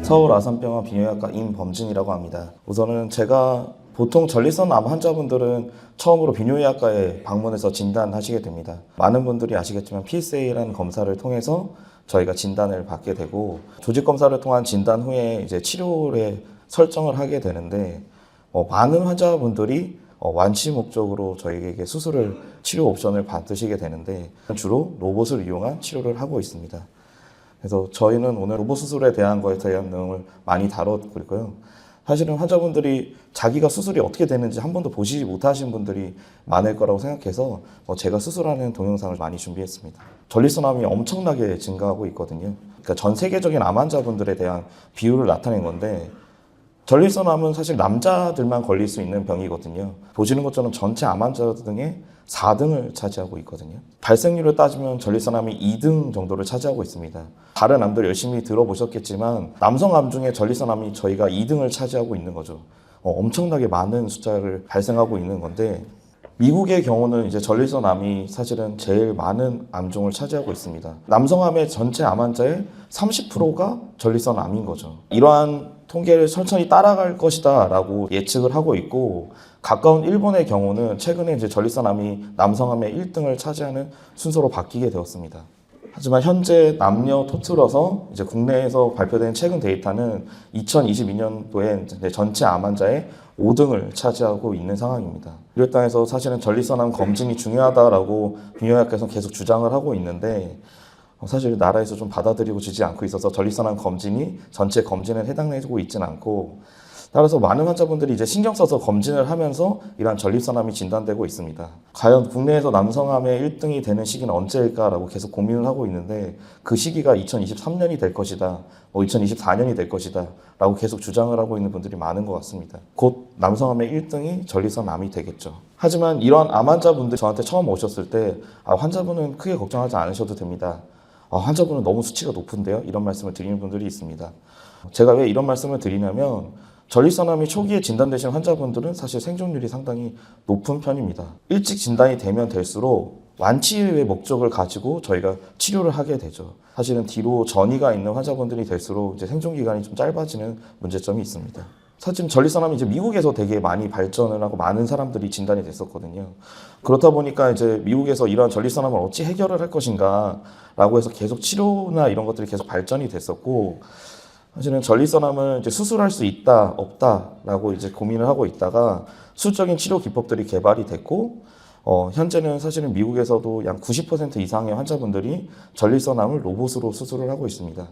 서울 아산병원 비뇨기과 임범진이라고 합니다. 우선은 제가 보통 전립선 암 환자분들은 처음으로 비뇨기과에 방문해서 진단하시게 됩니다. 많은 분들이 아시겠지만 PSA라는 검사를 통해서 저희가 진단을 받게 되고, 조직 검사를 통한 진단 후에 이제 치료를 설정을 하게 되는데, 많은 환자분들이 완치 목적으로 저희에게 수술을 치료 옵션을 받으시게 되는데, 주로 로봇을 이용한 치료를 하고 있습니다. 그래서 저희는 오늘 로봇 수술에 대한 거에 대한 내용을 많이 다뤘고 있고요. 사실은 환자분들이 자기가 수술이 어떻게 되는지 한 번도 보시지 못하신 분들이 많을 거라고 생각해서 제가 수술하는 동영상을 많이 준비했습니다. 전립선암이 엄청나게 증가하고 있거든요. 그러니까 전 세계적인 암 환자분들에 대한 비율을 나타낸 건데, 전립선암은 사실 남자들만 걸릴 수 있는 병이거든요. 보시는 것처럼 전체 암 환자들 중에 4등을 차지하고 있거든요. 발생률을 따지면 전립선암이 2등 정도를 차지하고 있습니다. 다른 암들 열심히 들어보셨겠지만 남성암 중에 전립선암이 저희가 2등을 차지하고 있는 거죠. 엄청나게 많은 숫자를 발생하고 있는 건데, 미국의 경우는 이제 전립선암이 사실은 제일 많은 암종을 차지하고 있습니다. 남성암의 전체 암 환자의 30%가 전립선암인 거죠. 이러한 통계를 천천히 따라갈 것이다 라고 예측을 하고 있고, 가까운 일본의 경우는 최근에 이제 전립선암이 남성암의 1등을 차지하는 순서로 바뀌게 되었습니다. 하지만 현재 남녀 통틀어서 이제 국내에서 발표된 최근 데이터는 2022년도에 전체 암 환자의 5등을 차지하고 있는 상황입니다. 이럴 해서 사실은 전립선암 검진이 중요하다라고 비뇨기과에서 계속 주장을 하고 있는데, 사실 나라에서 좀 받아들이고 지지 않고 있어서 전립선암 검진이 전체 검진에 해당되고 있지는 않고, 따라서 많은 환자분들이 이제 신경 써서 검진을 하면서 이러한 전립선암이 진단되고 있습니다. 과연 국내에서 남성암의 1등이 되는 시기는 언제일까라고 계속 고민을 하고 있는데, 그 시기가 2023년이 될 것이다, 2024년이 될 것이다 라고 계속 주장을 하고 있는 분들이 많은 것 같습니다. 곧 남성암의 1등이 전립선암이 되겠죠. 하지만 이러한 암 환자분들 저한테 처음 오셨을 때 환자분은 크게 걱정하지 않으셔도 됩니다. 환자분은 너무 수치가 높은데요? 이런 말씀을 드리는 분들이 있습니다. 제가 왜 이런 말씀을 드리냐면, 전립선암이 초기에 진단되신 환자분들은 사실 생존율이 상당히 높은 편입니다. 일찍 진단이 되면 될수록 완치의 목적을 가지고 저희가 치료를 하게 되죠. 사실은 뒤로 전이가 있는 환자분들이 될수록 이제 생존 기간이 좀 짧아지는 문제점이 있습니다. 사실 전립선암이 이제 미국에서 되게 많이 발전을 하고 많은 사람들이 진단이 됐었거든요. 그렇다 보니까 이제 미국에서 이러한 전립선암을 어찌 해결을 할 것인가 라고 해서 계속 치료나 이런 것들이 계속 발전이 됐었고, 사실은 전립선암을 이제 수술할 수 있다, 없다라고 이제 고민을 하고 있다가 수적인 치료 기법들이 개발이 됐고, 현재는 사실은 미국에서도 약 90% 이상의 환자분들이 전립선암을 로봇으로 수술을 하고 있습니다.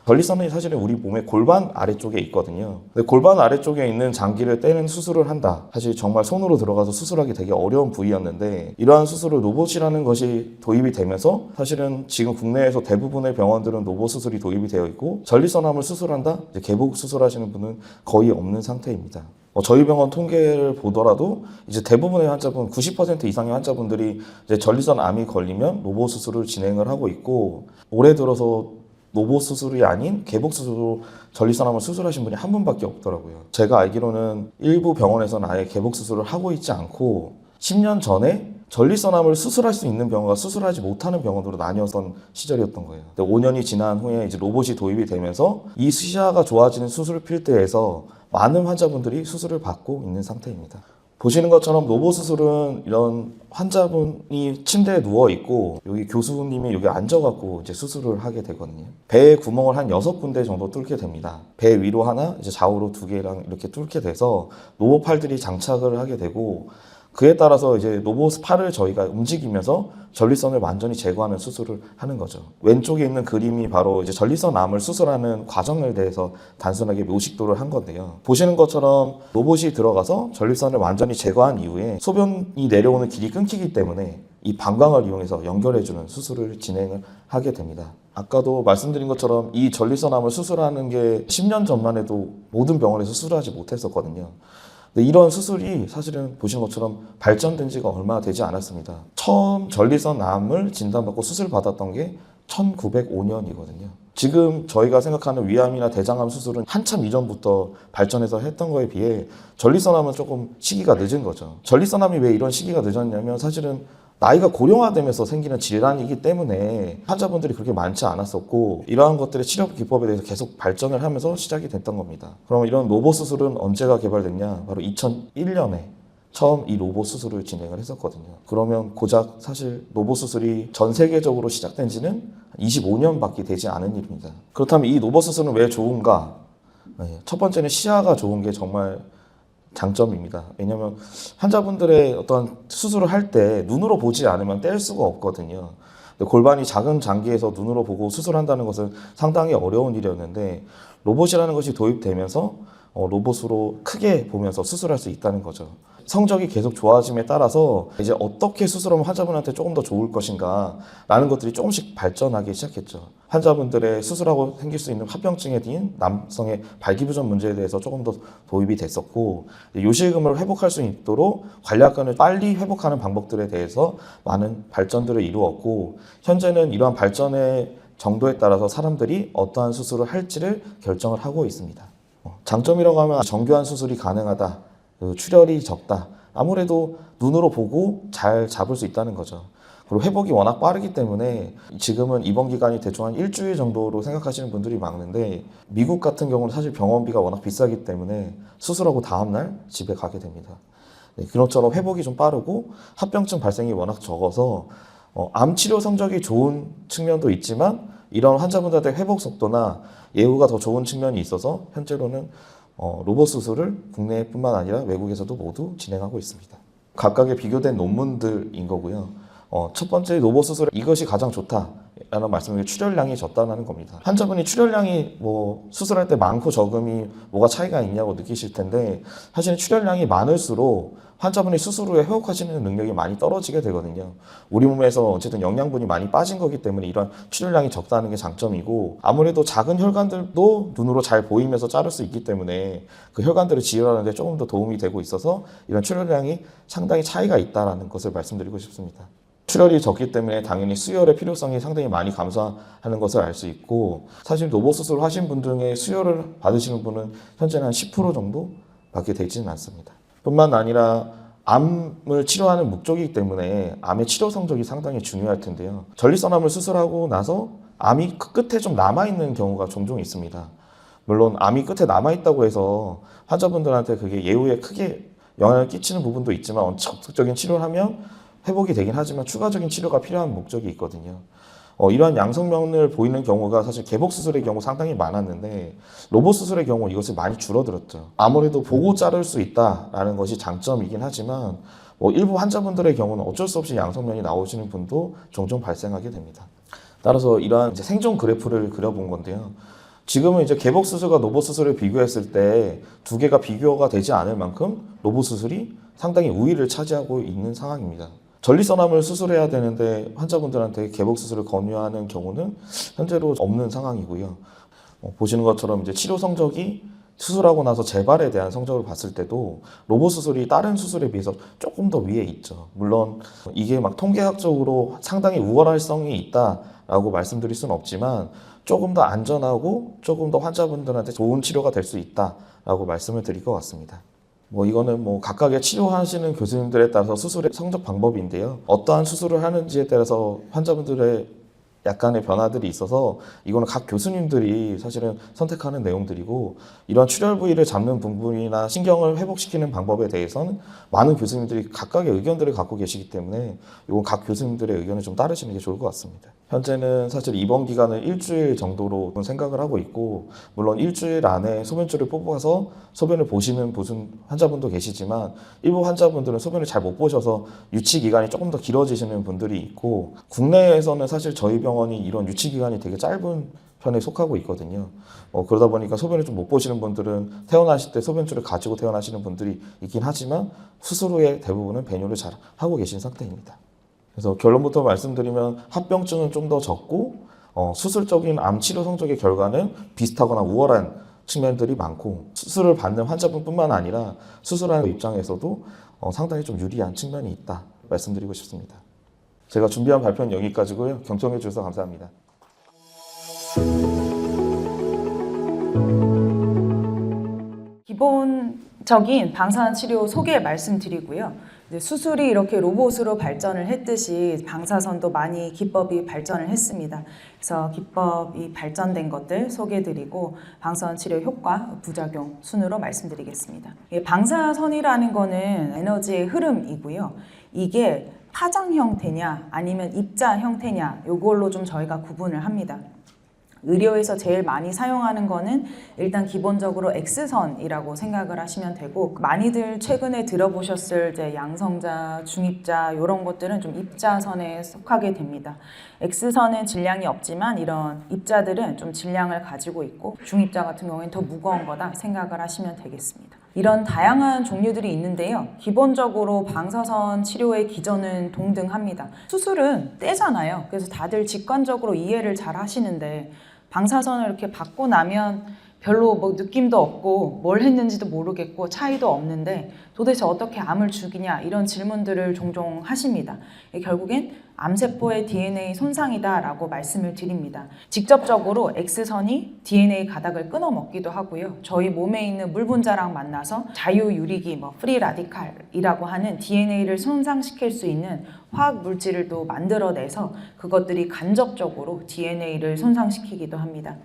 전립선이 사실은 우리 몸의 골반 아래쪽에 있거든요. 근데 골반 아래쪽에 있는 장기를 떼는 수술을 한다. 사실 정말 손으로 들어가서 수술하기 되게 어려운 부위였는데, 이러한 수술을 로봇이라는 것이 도입이 되면서 사실은 지금 국내에서 대부분의 병원들은 로봇 수술이 도입이 되어 있고, 전립선암을 수술한다? 이제 개복 수술하시는 분은 거의 없는 상태입니다. 저희 병원 통계를 보더라도 이제 대부분의 환자분, 90% 이상의 환자분들이 이제 전립선암이 걸리면 로봇 수술을 진행을 하고 있고, 올해 들어서 로봇 수술이 아닌 개복 수술로 전립선암을 수술하신 분이 한 분밖에 없더라고요. 제가 알기로는 일부 병원에서는 아예 개복 수술을 하고 있지 않고, 10년 전에 전립선암을 수술할 수 있는 병원과 수술하지 못하는 병원으로 나뉘었던 시절이었던 거예요. 근데 5년이 지난 후에 이제 로봇이 도입이 되면서 이 시야가 좋아지는 수술 필드에서 많은 환자분들이 수술을 받고 있는 상태입니다. 보시는 것처럼 로봇 수술은 이런 환자분이 침대에 누워 있고, 여기 교수님이 여기 앉아갖고 이제 수술을 하게 되거든요. 배에 구멍을 한 6군데 정도 뚫게 됩니다. 배 위로 하나, 이제 좌우로 2개랑 이렇게 뚫게 돼서 로봇 팔들이 장착을 하게 되고, 그에 따라서 이제 로봇 팔을 저희가 움직이면서 전립선을 완전히 제거하는 수술을 하는 거죠. 왼쪽에 있는 그림이 바로 이제 전립선암을 수술하는 과정에 대해서 단순하게 묘식도를 한 건데요. 보시는 것처럼 로봇이 들어가서 전립선을 완전히 제거한 이후에 소변이 내려오는 길이 끊기기 때문에 이 방광을 이용해서 연결해주는 수술을 진행을 하게 됩니다. 아까도 말씀드린 것처럼 이 전립선암을 수술하는 게 10년 전만 해도 모든 병원에서 수술하지 못했었거든요. 근데 이런 수술이 사실은 보시는 것처럼 발전된 지가 얼마 되지 않았습니다. 처음 전립선암을 진단받고 수술받았던 게 1905년이거든요. 지금 저희가 생각하는 위암이나 대장암 수술은 한참 이전부터 발전해서 했던 거에 비해 전립선암은 조금 시기가 늦은 거죠. 전립선암이 왜 이런 시기가 늦었냐면, 사실은 나이가 고령화되면서 생기는 질환이기 때문에 환자분들이 그렇게 많지 않았었고 이러한 것들의 치료 기법에 대해서 계속 발전을 하면서 시작이 됐던 겁니다. 그럼 이런 로봇 수술은 언제가 개발됐냐? 바로 2001년에 처음 이 로봇 수술을 진행을 했었거든요. 그러면 고작 사실 로봇 수술이 전 세계적으로 시작된 지는 25년밖에 되지 않은 일입니다. 그렇다면 이 로봇 수술은 왜 좋은가? 첫 번째는 시야가 좋은 게 정말 장점입니다. 왜냐하면 환자분들의 어떤 수술을 할 때 눈으로 보지 않으면 뗄 수가 없거든요. 근데 골반이 작은 장기에서 눈으로 보고 수술한다는 것은 상당히 어려운 일이었는데 로봇이라는 것이 도입되면서 로봇으로 크게 보면서 수술할 수 있다는 거죠. 성적이 계속 좋아짐에 따라서 이제 어떻게 수술하면 환자분한테 조금 더 좋을 것인가 라는 것들이 조금씩 발전하기 시작했죠. 환자분들의 수술하고 생길 수 있는 합병증에 대한 남성의 발기부전 문제에 대해서 조금 더 도입이 됐었고 요실금을 회복할 수 있도록 관략근을 빨리 회복하는 방법들에 대해서 많은 발전들을 이루었고 현재는 이러한 발전의 정도에 따라서 사람들이 어떠한 수술을 할지를 결정을 하고 있습니다. 장점이라고 하면 정교한 수술이 가능하다. 출혈이 적다. 아무래도 눈으로 보고 잘 잡을 수 있다는 거죠. 그리고 회복이 워낙 빠르기 때문에 지금은 입원 기간이 대충 한 일주일 정도로 생각하시는 분들이 많은데 미국 같은 경우는 사실 병원비가 워낙 비싸기 때문에 수술하고 다음날 집에 가게 됩니다. 그것처럼 회복이 좀 빠르고 합병증 발생이 워낙 적어서 암 치료 성적이 좋은 측면도 있지만 이런 환자분들의 회복 속도나 예후가 더 좋은 측면이 있어서 현재로는 로봇 수술을 국내뿐만 아니라 외국에서도 모두 진행하고 있습니다. 각각의 비교된 논문들인 거고요. 첫 번째 로봇 수술 이것이 가장 좋다라는 말씀은 출혈량이 적다는 겁니다. 환자분이 출혈량이 수술할 때 많고 적음이 뭐가 차이가 있냐고 느끼실 텐데 사실은 출혈량이 많을수록 환자분이 수술 후에 회복하시는 능력이 많이 떨어지게 되거든요. 우리 몸에서 어쨌든 영양분이 많이 빠진 거기 때문에 이런 출혈량이 적다는 게 장점이고 아무래도 작은 혈관들도 눈으로 잘 보이면서 자를 수 있기 때문에 그 혈관들을 지혈하는 데 조금 더 도움이 되고 있어서 이런 출혈량이 상당히 차이가 있다는 것을 말씀드리고 싶습니다. 출혈이 적기 때문에 당연히 수혈의 필요성이 상당히 많이 감소하는 것을 알 수 있고 사실 로봇 수술을 하신 분 중에 수혈을 받으시는 분은 현재는 한 10% 정도 밖에 되지는 않습니다. 뿐만 아니라 암을 치료하는 목적이기 때문에 암의 치료 성적이 상당히 중요할 텐데요. 전립선암을 수술하고 나서 암이 끝에 좀 남아있는 경우가 종종 있습니다. 물론 암이 끝에 남아있다고 해서 환자분들한테 그게 예후에 크게 영향을 끼치는 부분도 있지만 적극적인 치료를 하면 회복이 되긴 하지만 추가적인 치료가 필요한 목적이 있거든요. 이러한 양성면을 보이는 경우가 사실 개복 수술의 경우 상당히 많았는데 로봇 수술의 경우 이것이 많이 줄어들었죠. 아무래도 보고 자를 수 있다라는 것이 장점이긴 하지만 일부 환자분들의 경우는 어쩔 수 없이 양성면이 나오시는 분도 종종 발생하게 됩니다. 따라서 이러한 생존 그래프를 그려본 건데요. 지금은 이제 개복 수술과 로봇 수술을 비교했을 때 두 개가 비교가 되지 않을 만큼 로봇 수술이 상당히 우위를 차지하고 있는 상황입니다. 전립선암을 수술해야 되는데 환자분들한테 개복 수술을 권유하는 경우는 현재로 없는 상황이고요. 보시는 것처럼 이제 치료 성적이 수술하고 나서 재발에 대한 성적을 봤을 때도 로봇 수술이 다른 수술에 비해서 조금 더 위에 있죠. 물론 이게 막 통계학적으로 상당히 우월할성이 있다라고 말씀드릴 수는 없지만 조금 더 안전하고 조금 더 환자분들한테 좋은 치료가 될 수 있다라고 말씀을 드릴 것 같습니다. 이거는 각각의 치료하시는 교수님들에 따라서 수술의 성적 방법인데요. 어떠한 수술을 하는지에 따라서 환자분들의 약간의 변화들이 있어서 이거는 각 교수님들이 사실은 선택하는 내용들이고 이런 출혈 부위를 잡는 부분이나 신경을 회복시키는 방법에 대해서는 많은 교수님들이 각각의 의견들을 갖고 계시기 때문에 이건 각 교수님들의 의견을 좀 따르시는 게 좋을 것 같습니다. 현재는 사실 입원 기간을 일주일 정도로 생각을 하고 있고 물론 일주일 안에 소변줄을 뽑아서 소변을 보시는 환자분도 계시지만 일부 환자분들은 소변을 잘 못 보셔서 유치 기간이 조금 더 길어지시는 분들이 있고 국내에서는 사실 저희 병원이 이런 유치 기간이 되게 짧은 편에 속하고 있거든요. 그러다 보니까 소변을 좀 못 보시는 분들은 태어나실 때 소변줄을 가지고 태어나시는 분들이 있긴 하지만 수술 후에 대부분은 배뇨를 잘 하고 계신 상태입니다. 그래서 결론부터 말씀드리면 합병증은 좀 더 적고 수술적인 암 치료 성적의 결과는 비슷하거나 우월한 측면들이 많고 수술을 받는 환자분뿐만 아니라 수술하는 입장에서도 상당히 좀 유리한 측면이 있다 말씀드리고 싶습니다. 제가 준비한 발표는 여기까지고요. 경청해 주셔서 감사합니다. 기본적인 방사선 치료 소개 말씀드리고요. 이제 수술이 이렇게 로봇으로 발전을 했듯이 방사선도 많이 기법이 발전을 했습니다. 그래서 기법이 발전된 것들 소개해드리고 방사선 치료 효과, 부작용 순으로 말씀드리겠습니다. 방사선이라는 거는 에너지의 흐름이고요. 이게 파장 형태냐 아니면 입자 형태냐 이걸로 좀 저희가 구분을 합니다. 의료에서 제일 많이 사용하는 거는 일단 기본적으로 X선이라고 생각을 하시면 되고, 많이들 최근에 들어보셨을 이제 양성자, 중입자 이런 것들은 좀 입자선에 속하게 됩니다. X선은 질량이 없지만 이런 입자들은 좀 질량을 가지고 있고, 중입자 같은 경우에는 더 무거운 거다 생각을 하시면 되겠습니다. 이런 다양한 종류들이 있는데요. 기본적으로 방사선 치료의 기전은 동등합니다. 수술은 떼잖아요. 그래서 다들 직관적으로 이해를 잘 하시는데, 방사선을 이렇게 받고 나면 별로 뭐 느낌도 없고 뭘 했는지도 모르겠고 차이도 없는데 도대체 어떻게 암을 죽이냐 이런 질문들을 종종 하십니다. 결국엔 암세포의 DNA 손상이다 라고 말씀을 드립니다. 직접적으로 X선이 DNA 가닥을 끊어먹기도 하고요. 저희 몸에 있는 물 분자랑 만나서 자유유리기, 프리 라디칼이라고 하는 DNA를 손상시킬 수 있는 화학 물질을 또 만들어내서 그것들이 간접적으로 DNA를 손상시키기도 합니다.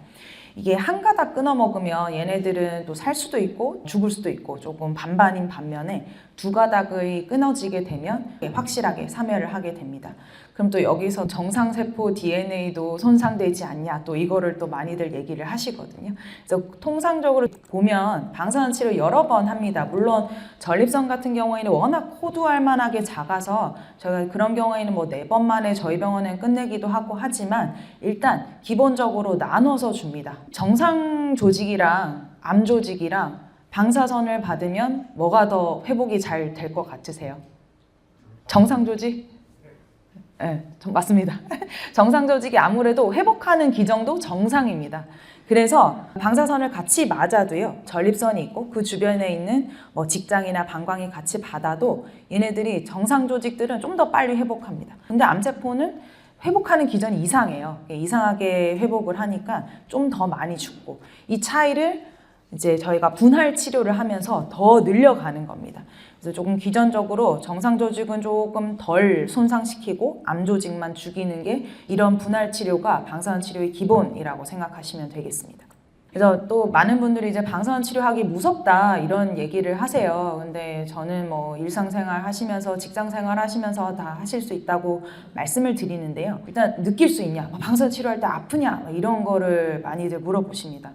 이게 한 가닥 끊어 먹으면 얘네들은 또 살 수도 있고 죽을 수도 있고 조금 반반인 반면에 두 가닥이 끊어지게 되면 확실하게 사멸을 하게 됩니다. 그럼 또 여기서 정상세포 DNA도 손상되지 않냐, 또 이거를 또 많이들 얘기를 하시거든요. 그래서 통상적으로 보면 방사선 치료 여러 번 합니다. 물론 전립선 같은 경우에는 워낙 호두할 만하게 작아서 저희가 그런 경우에는 4번 만에 저희 병원에 끝내기도 하고 하지만 일단 기본적으로 나눠서 줍니다. 정상 조직이랑 암 조직이랑 방사선을 받으면 뭐가 더 회복이 잘 될 것 같으세요? 정상 조직? 네, 맞습니다. 정상 조직이 아무래도 회복하는 기정도 정상입니다. 그래서 방사선을 같이 맞아도요, 전립선이 있고 그 주변에 있는 직장이나 방광이 같이 받아도 얘네들이 정상 조직들은 좀 더 빨리 회복합니다. 근데 암세포는 회복하는 기전이 이상해요. 이상하게 회복을 하니까 좀 더 많이 죽고, 이 차이를 이제 저희가 분할 치료를 하면서 더 늘려가는 겁니다. 그래서 조금 기전적으로 정상 조직은 조금 덜 손상시키고 암 조직만 죽이는 게 이런 분할 치료가 방사선 치료의 기본이라고 생각하시면 되겠습니다. 그래서 또 많은 분들이 이제 방사선 치료하기 무섭다 이런 얘기를 하세요. 근데 저는 일상생활 하시면서 직장생활 하시면서 다 하실 수 있다고 말씀을 드리는데요. 일단 느낄 수 있냐, 방사선 치료할 때 아프냐 이런 거를 많이들 물어보십니다.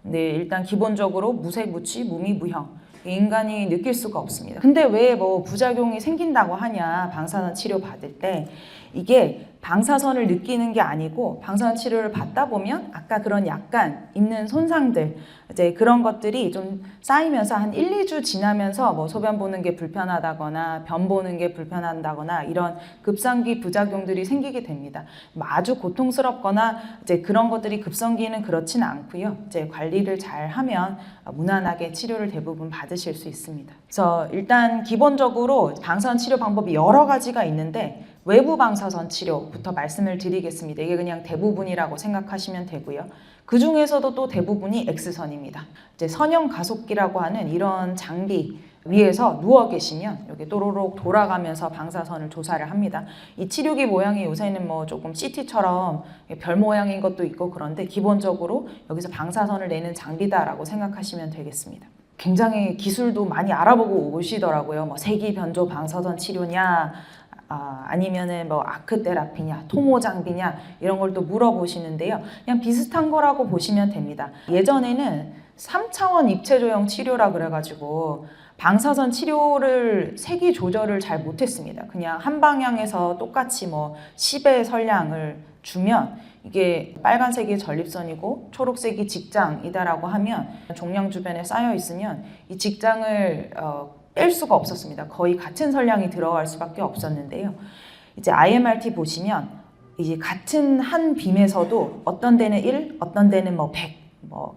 근데 일단 기본적으로 무색무취, 무미무형, 인간이 느낄 수가 없습니다. 근데 왜 부작용이 생긴다고 하냐, 방사선 치료 받을 때. 이게 방사선을 느끼는 게 아니고 방사선 치료를 받다 보면 아까 그런 약간 있는 손상들, 이제 그런 것들이 좀 쌓이면서 한 1, 2주 지나면서 소변 보는 게 불편하다거나 변 보는 게 불편하다거나 이런 급성기 부작용들이 생기게 됩니다. 아주 고통스럽거나 이제 그런 것들이 급성기는 그렇지는 않고요. 이제 관리를 잘 하면 무난하게 치료를 대부분 받으실 수 있습니다. 그래서 일단 기본적으로 방사선 치료 방법이 여러 가지가 있는데 외부 방사선 치료부터 말씀을 드리겠습니다. 이게 그냥 대부분이라고 생각하시면 되고요. 그 중에서도 또 대부분이 X선입니다. 이제 선형 가속기라고 하는 이런 장비 위에서 누워 계시면 여기 또로록 돌아가면서 방사선을 조사를 합니다. 이 치료기 모양이 요새는 조금 CT처럼 별 모양인 것도 있고 그런데 기본적으로 여기서 방사선을 내는 장비다라고 생각하시면 되겠습니다. 굉장히 기술도 많이 알아보고 오시더라고요. 세기 변조 방사선 치료냐, 아니면은 아크 테라피냐, 토모 장비냐 이런 걸 또 물어보시는데요. 그냥 비슷한 거라고 보시면 됩니다. 예전에는 3차원 입체 조형 치료라 그래가지고 방사선 치료를 세기 조절을 잘 못했습니다. 그냥 한 방향에서 똑같이 10의 선량을 주면 이게 빨간색이 전립선이고 초록색이 직장이다라고 하면 종양 주변에 쌓여 있으면 이 직장을 뺄 수가 없었습니다. 거의 같은 선량이 들어갈 수밖에 없었는데요. 이제 IMRT 보시면 이제 같은 한 빔에서도 어떤 데는 1, 어떤 데는 100,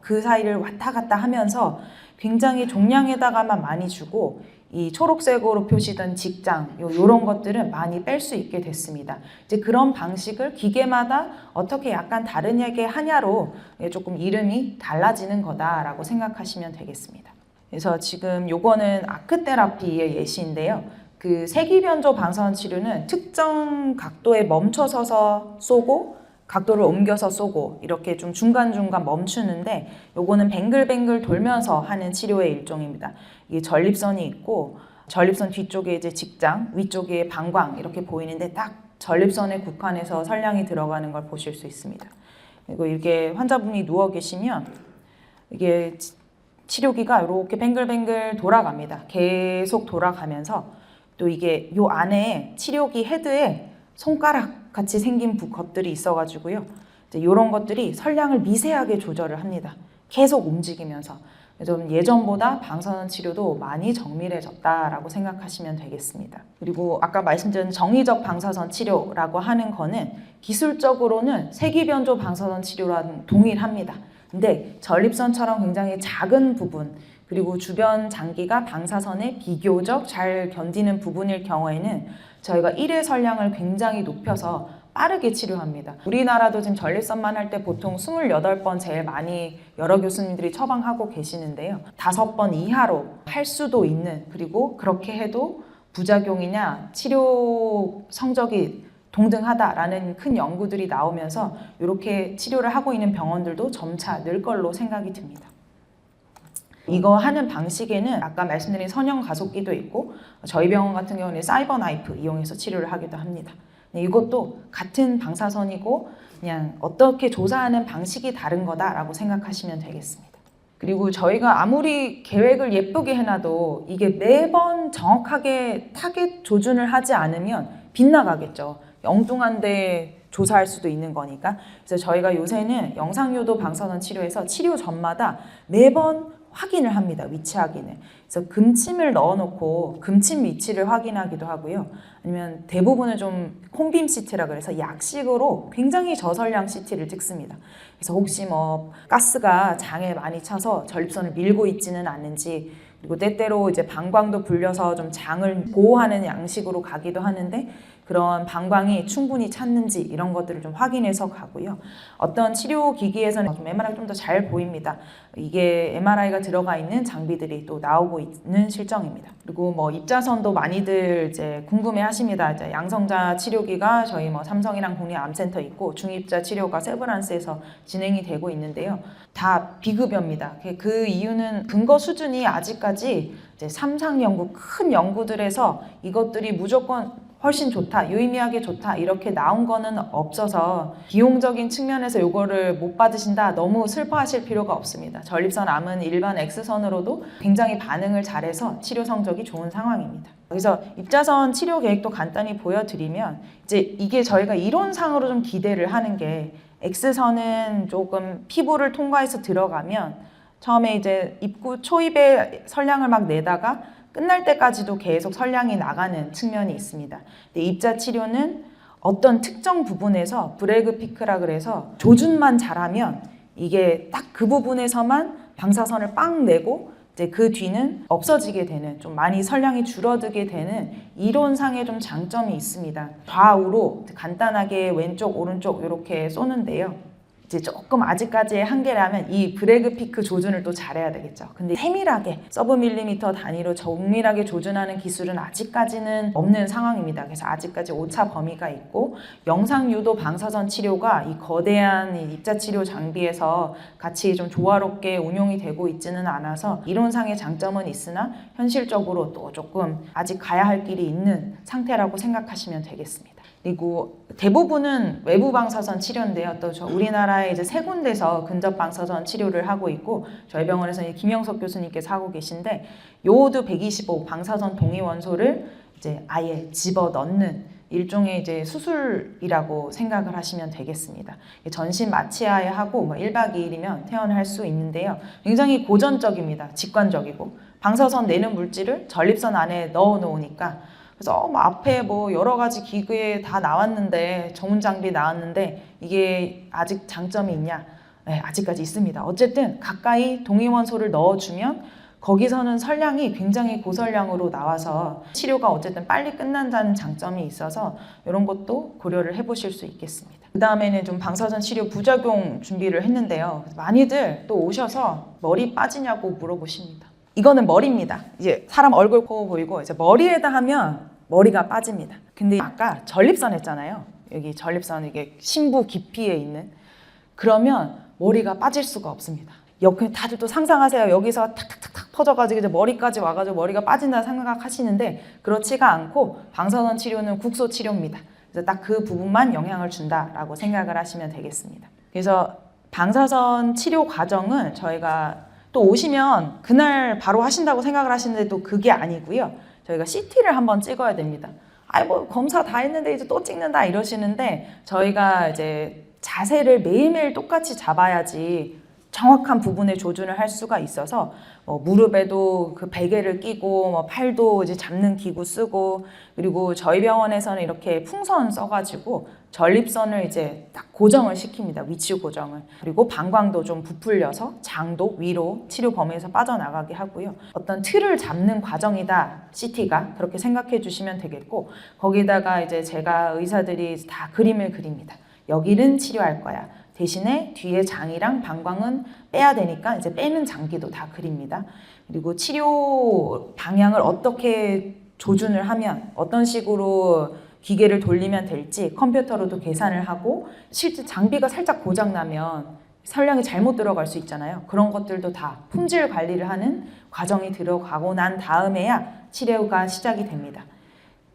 그 사이를 왔다 갔다 하면서 굉장히 종양에다가만 많이 주고 이 초록색으로 표시된 직장 요런 것들은 많이 뺄 수 있게 됐습니다. 이제 그런 방식을 기계마다 어떻게 약간 다르게 하냐로 조금 이름이 달라지는 거다라고 생각하시면 되겠습니다. 그래서 지금 요거는 아크 테라피의 예시인데요. 그 세기변조 방사선 치료는 특정 각도에 멈춰 서서 쏘고 각도를 옮겨서 쏘고 이렇게 좀 중간중간 멈추는데 요거는 뱅글뱅글 돌면서 하는 치료의 일종입니다. 이게 전립선이 있고 전립선 뒤쪽에 이제 직장, 위쪽에 방광 이렇게 보이는데 딱 전립선에 국한해서 선량이 들어가는 걸 보실 수 있습니다. 그리고 이렇게 환자분이 누워 계시면 이게 치료기가 이렇게 뱅글뱅글 돌아갑니다. 계속 돌아가면서 또 이게 요 안에 치료기 헤드에 손가락 같이 생긴 것들이 있어가지고요. 이제 이런 것들이 선량을 미세하게 조절을 합니다. 계속 움직이면서. 좀 예전보다 방사선 치료도 많이 정밀해졌다라고 생각하시면 되겠습니다. 그리고 아까 말씀드린 정의적 방사선 치료라고 하는 거는 기술적으로는 세기변조 방사선 치료랑 동일합니다. 근데 전립선처럼 굉장히 작은 부분 그리고 주변 장기가 방사선에 비교적 잘 견디는 부분일 경우에는 저희가 1회 선량을 굉장히 높여서 빠르게 치료합니다. 우리나라도 지금 전립선만 할 때 보통 28번 제일 많이 여러 교수님들이 처방하고 계시는데요. 5번 이하로 할 수도 있는 그리고 그렇게 해도 부작용이냐 치료 성적이 동등하다라는 큰 연구들이 나오면서 이렇게 치료를 하고 있는 병원들도 점차 늘 걸로 생각이 듭니다. 이거 하는 방식에는 아까 말씀드린 선형 가속기도 있고 저희 병원 같은 경우는 사이버 나이프 이용해서 치료를 하기도 합니다. 이것도 같은 방사선이고 그냥 어떻게 조사하는 방식이 다른 거다라고 생각하시면 되겠습니다. 그리고 저희가 아무리 계획을 예쁘게 해놔도 이게 매번 정확하게 타겟 조준을 하지 않으면 빗나가겠죠. 엉뚱한데 조사할 수도 있는 거니까. 그래서 저희가 요새는 영상유도 방사선 치료에서 치료 전마다 매번 확인을 합니다. 위치 확인을. 그래서 금침을 넣어놓고 금침 위치를 확인하기도 하고요. 아니면 대부분은 좀 콩빔 CT라 그래서 약식으로 굉장히 저선량 CT를 찍습니다. 그래서 혹시 뭐 가스가 장에 많이 차서 전립선을 밀고 있지는 않는지 그리고 때때로 이제 방광도 불려서 좀 장을 보호하는 양식으로 가기도 하는데 그런 방광이 충분히 찼는지 이런 것들을 좀 확인해서 가고요. 어떤 치료 기기에서는 좀 MRI가 좀 더 잘 보입니다. 이게 MRI가 들어가 있는 장비들이 또 나오고 있는 실정입니다. 그리고 뭐 입자선도 많이들 이제 궁금해하십니다. 이제 양성자 치료기가 저희 뭐 삼성이랑 국립암센터 있고 중입자 치료가 세브란스에서 진행이 되고 있는데요. 다 비급여입니다. 그 이유는 근거 수준이 아직까지 이제 3상 연구 큰 연구들에서 이것들이 무조건 훨씬 좋다, 유의미하게 좋다 이렇게 나온 거는 없어서 비용적인 측면에서 이거를 못 받으신다 너무 슬퍼하실 필요가 없습니다. 전립선 암은 일반 X선으로도 굉장히 반응을 잘해서 치료 성적이 좋은 상황입니다. 그래서 입자선 치료 계획도 간단히 보여드리면 이제 이게 저희가 이론상으로 좀 기대를 하는 게 X선은 조금 피부를 통과해서 들어가면 처음에 이제 입구 초입에 선량을 막 내다가 끝날 때까지도 계속 선량이 나가는 측면이 있습니다. 근데 입자 치료는 어떤 특정 부분에서 브레그 피크라 그래서 조준만 잘하면 이게 딱 그 부분에서만 방사선을 빵 내고 이제 그 뒤는 없어지게 되는 좀 많이 선량이 줄어들게 되는 이론상의 좀 장점이 있습니다. 좌우로 간단하게 왼쪽 오른쪽 이렇게 쏘는데요. 이제 조금 아직까지의 한계라면 이 브레그 피크 조준을 또 잘해야 되겠죠. 근데 세밀하게 서브 밀리미터 단위로 정밀하게 조준하는 기술은 아직까지는 없는 상황입니다. 그래서 아직까지 오차 범위가 있고 영상 유도 방사선 치료가 이 거대한 입자 치료 장비에서 같이 좀 조화롭게 운용이 되고 있지는 않아서 이론상의 장점은 있으나 현실적으로 또 조금 아직 가야 할 길이 있는 상태라고 생각하시면 되겠습니다. 그리고 대부분은 외부 방사선 치료인데요. 또 우리나라에 이제 3군데서 근접 방사선 치료를 하고 있고 저희 병원에서 김영석 교수님께서 하고 계신데 요오드 125 방사선 동위 원소를 이제 아예 집어 넣는 일종의 이제 수술이라고 생각을 하시면 되겠습니다. 전신 마취하에 하고 뭐 1박 2일이면 퇴원할 수 있는데요. 굉장히 고전적입니다. 직관적이고 방사선 내는 물질을 전립선 안에 넣어 놓으니까 그래서 앞에 뭐 여러 가지 기구에 다 나왔는데 전문 장비 나왔는데 이게 아직 장점이 있냐? 네, 아직까지 있습니다. 어쨌든 가까이 동위원소를 넣어주면 거기서는 선량이 굉장히 고선량으로 나와서 치료가 어쨌든 빨리 끝난다는 장점이 있어서 이런 것도 고려를 해보실 수 있겠습니다. 그 다음에는 좀 방사선 치료 부작용 준비를 했는데요. 많이들 또 오셔서 머리 빠지냐고 물어보십니다. 이거는 머리입니다. 이제 사람 얼굴 코 보이고 이제 머리에다 하면 머리가 빠집니다. 근데 아까 전립선 했잖아요. 여기 전립선 이게 심부 깊이에 있는, 그러면 머리가 빠질 수가 없습니다. 다들 또 상상하세요. 여기서 탁탁탁탁 퍼져가지고 이제 머리까지 와가지고 머리가 빠진다 생각하시는데 그렇지가 않고 방사선 치료는 국소 치료입니다. 그래서 딱 그 부분만 영향을 준다라고 생각을 하시면 되겠습니다. 그래서 방사선 치료 과정은 저희가 또 오시면 그날 바로 하신다고 생각을 하시는데 또 그게 아니고요. 저희가 CT를 한번 찍어야 됩니다. 아이 뭐 검사 다 했는데 이제 또 찍는다 이러시는데 저희가 이제 자세를 매일매일 똑같이 잡아야지 정확한 부분의 조준을 할 수가 있어서 무릎에도 그 베개를 끼고 팔도 이제 잡는 기구 쓰고, 그리고 저희 병원에서는 이렇게 풍선 써가지고 전립선을 이제 딱 고정을 시킵니다. 위치 고정을. 그리고 방광도 좀 부풀려서 장도 위로 치료 범위에서 빠져나가게 하고요. 어떤 틀을 잡는 과정이다, CT가. 그렇게 생각해 주시면 되겠고, 거기다가 이제 제가 의사들이 다 그림을 그립니다. 여기는 치료할 거야. 대신에 뒤에 장이랑 방광은 빼야 되니까 이제 빼는 장기도 다 그립니다. 그리고 치료 방향을 어떻게 조준을 하면, 어떤 식으로 기계를 돌리면 될지 컴퓨터로도 계산을 하고, 실제 장비가 살짝 고장나면 설량이 잘못 들어갈 수 있잖아요. 그런 것들도 다 품질 관리를 하는 과정이 들어가고 난 다음에야 치료가 시작이 됩니다.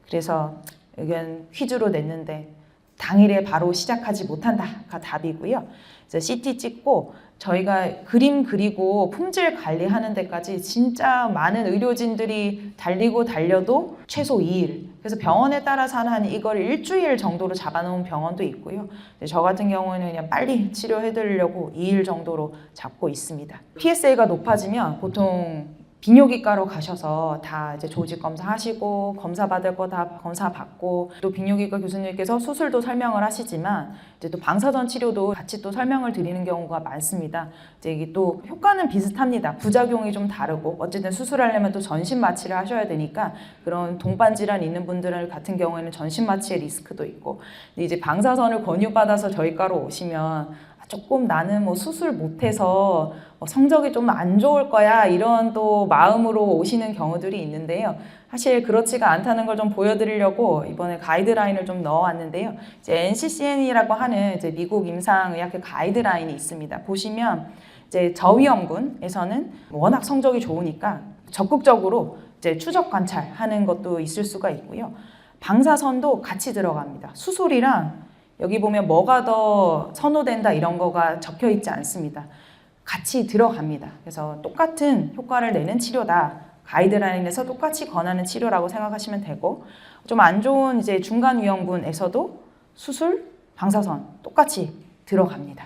그래서 의견 퀴즈로 냈는데 당일에 바로 시작하지 못한다가 답이고요. 이제 CT 찍고 저희가 그림 그리고 품질 관리하는 데까지 진짜 많은 의료진들이 달리고 달려도 최소 2일. 그래서 병원에 따라서 한 이걸 일주일 정도로 잡아놓은 병원도 있고요. 저 같은 경우에는 그냥 빨리 치료해드리려고 2일 정도로 잡고 있습니다. PSA가 높아지면 보통 비뇨기과로 가셔서 다 이제 조직 검사하시고 검사 받을 거 다 검사 받고, 또 비뇨기과 교수님께서 수술도 설명을 하시지만 이제 또 방사선 치료도 같이 또 설명을 드리는 경우가 많습니다. 이제 이게 또 효과는 비슷합니다. 부작용이 좀 다르고, 어쨌든 수술하려면 또 전신 마취를 하셔야 되니까 그런 동반 질환 있는 분들 같은 경우에는 전신 마취의 리스크도 있고, 근데 이제 방사선을 권유받아서 저희 과로 오시면 조금 나는 뭐 수술 못해서 성적이 좀 안 좋을 거야 이런 또 마음으로 오시는 경우들이 있는데요. 사실 그렇지가 않다는 걸 좀 보여드리려고 이번에 가이드라인을 좀 넣어왔는데요. 이제 NCCN이라고 하는 이제 미국 임상의학회 가이드라인이 있습니다. 보시면 이제 저위험군에서는 워낙 성적이 좋으니까 적극적으로 이제 추적 관찰하는 것도 있을 수가 있고요. 방사선도 같이 들어갑니다. 수술이랑 여기 보면 뭐가 더 선호된다 이런 거가 적혀 있지 않습니다. 같이 들어갑니다. 그래서 똑같은 효과를 내는 치료다. 가이드라인에서 똑같이 권하는 치료라고 생각하시면 되고, 좀 안 좋은 이제 중간 위험군에서도 수술, 방사선 똑같이 들어갑니다.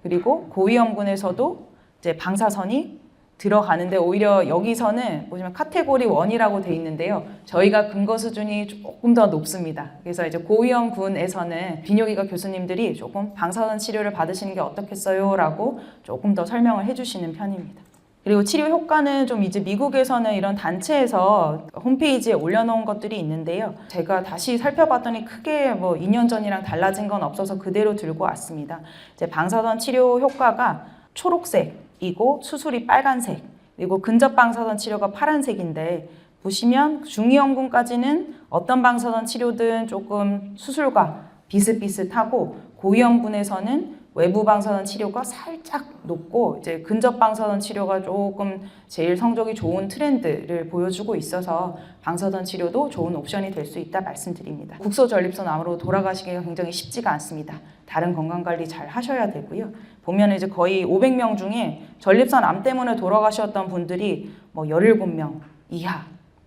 그리고 고위험군에서도 이제 방사선이 들어가는데, 오히려 여기서는 보시면 카테고리 1이라고 돼 있는데요. 저희가 근거 수준이 조금 더 높습니다. 그래서 이제 고위험군에서는 비뇨기과 교수님들이 조금 방사선 치료를 받으시는 게 어떻겠어요? 라고 조금 더 설명을 해주시는 편입니다. 그리고 치료 효과는 좀 이제 미국에서는 이런 단체에서 홈페이지에 올려놓은 것들이 있는데요. 제가 다시 살펴봤더니 크게 뭐 2년 전이랑 달라진 건 없어서 그대로 들고 왔습니다. 이제 방사선 치료 효과가 초록색이고 수술이 빨간색, 그리고 근접 방사선 치료가 파란색인데, 보시면 중위험군까지는 어떤 방사선 치료든 조금 수술과 비슷비슷하고, 고위험군에서는 외부 방사선 치료가 살짝 높고 이제 근접 방사선 치료가 조금 제일 성적이 좋은 트렌드를 보여주고 있어서 방사선 치료도 좋은 옵션이 될 수 있다 말씀드립니다. 국소 전립선 암으로 돌아가시기가 굉장히 쉽지가 않습니다. 다른 건강 관리 잘 하셔야 되고요. 보면 이제 거의 500명 중에 전립선 암 때문에 돌아가셨던 분들이 뭐 17명 이하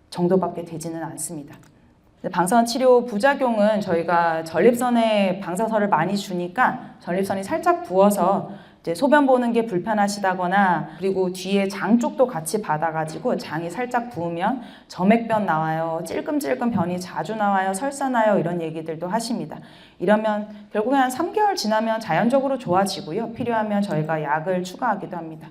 정도밖에 되지는 않습니다. 방사선 치료 부작용은 저희가 전립선에 방사선을 많이 주니까 전립선이 살짝 부어서 이제 소변 보는 게 불편하시다거나, 그리고 뒤에 장 쪽도 같이 받아가지고 장이 살짝 부으면 점액변 나와요, 찔끔찔끔 변이 자주 나와요, 설사 나요, 이런 얘기들도 하십니다. 이러면 결국에 한 3개월 지나면 자연적으로 좋아지고요. 필요하면 저희가 약을 추가하기도 합니다.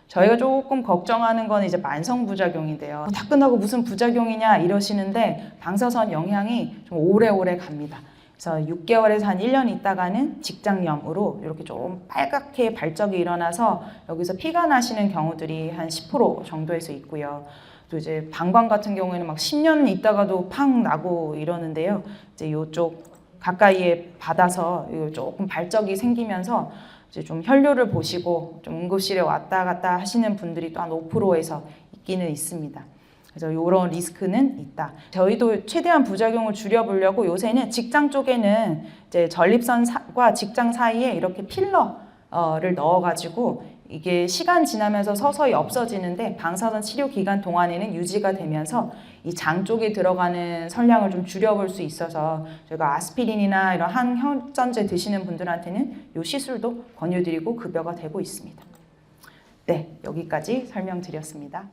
저희가 조금 걱정하는 건 이제 만성 부작용인데요. 다 끝나고 무슨 부작용이냐 이러시는데, 방사선 영향이 좀 오래오래 갑니다. 그래서 6개월에서 한 1년 있다가는 직장염으로 이렇게 좀 빨갛게 발적이 일어나서 여기서 피가 나시는 경우들이 한 10% 정도에서 있고요. 또 이제 방광 같은 경우에는 막 10년 있다가도 팡 나고 이러는데요. 이제 요쪽 가까이에 받아서 조금 발적이 생기면서 이제 좀 혈류를 보시고 좀 응급실에 왔다 갔다 하시는 분들이 또 한 5%에서 있기는 있습니다. 그래서 이런 리스크는 있다. 저희도 최대한 부작용을 줄여보려고 요새는 직장 쪽에는 이제 전립선과 직장 사이에 이렇게 필러를 넣어가지고 이게 시간 지나면서 서서히 없어지는데 방사선 치료 기간 동안에는 유지가 되면서 이 장 쪽에 들어가는 선량을 좀 줄여볼 수 있어서 저희가 아스피린이나 이런 항혈전제 드시는 분들한테는 이 시술도 권유드리고 급여가 되고 있습니다. 네, 여기까지 설명드렸습니다.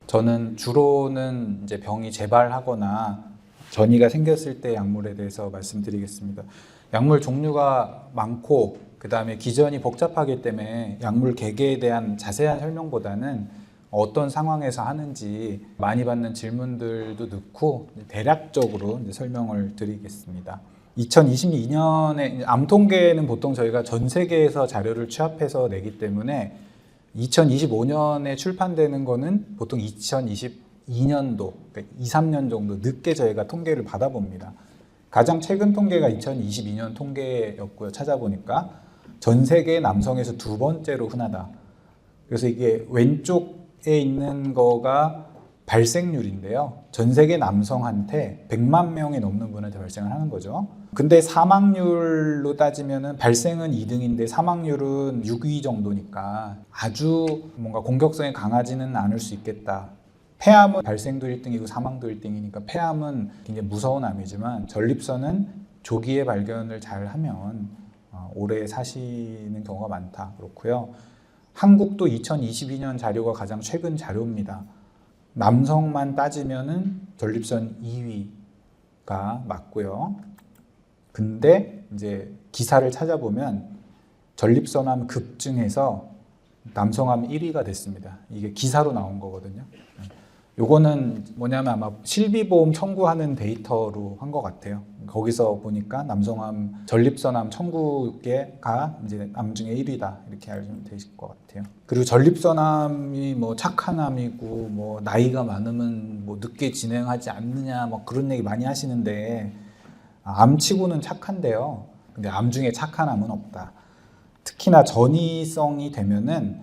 저는 주로는 이제 병이 재발하거나 전이가 생겼을 때 약물에 대해서 말씀드리겠습니다. 약물 종류가 많고 그 다음에 기전이 복잡하기 때문에 약물 개개에 대한 자세한 설명보다는 어떤 상황에서 하는지 많이 받는 질문들도 넣고 대략적으로 이제 설명을 드리겠습니다. 2022년에 암 통계는 보통 저희가 전 세계에서 자료를 취합해서 내기 때문에 2025년에 출판되는 거는 보통 2022년도, 그러니까 2, 3년 정도 늦게 저희가 통계를 받아봅니다. 가장 최근 통계가 2022년 통계였고요. 찾아보니까 전 세계 남성에서 두 번째로 흔하다. 그래서 이게 왼쪽에 있는 거가 발생률인데요. 전 세계 남성한테 100만 명이 넘는 분한테 발생을 하는 거죠. 근데 사망률로 따지면은 발생은 2등인데 사망률은 6위 정도니까 아주 뭔가 공격성이 강하지는 않을 수 있겠다. 폐암은 발생도 1등이고 사망도 1등이니까 폐암은 굉장히 무서운 암이지만 전립선은 조기에 발견을 잘 하면 오래 사시는 경우가 많다. 그렇고요. 한국도 2022년 자료가 가장 최근 자료입니다. 남성만 따지면은 전립선 2위가 맞고요. 근데 이제 기사를 찾아보면 전립선암 급증해서 남성암 1위가 됐습니다. 이게 기사로 나온 거거든요. 요거는 뭐냐면 아마 실비보험 청구하는 데이터로 한 것 같아요. 거기서 보니까 남성암, 전립선암 청구가 이제 암 중에 1위다 이렇게 알면 되실 것 같아요. 그리고 전립선암이 뭐 착한 암이고 뭐 나이가 많으면 뭐 늦게 진행하지 않느냐 뭐 그런 얘기 많이 하시는데 암치고는 착한데요. 근데 암 중에 착한 암은 없다. 특히나 전이성이 되면은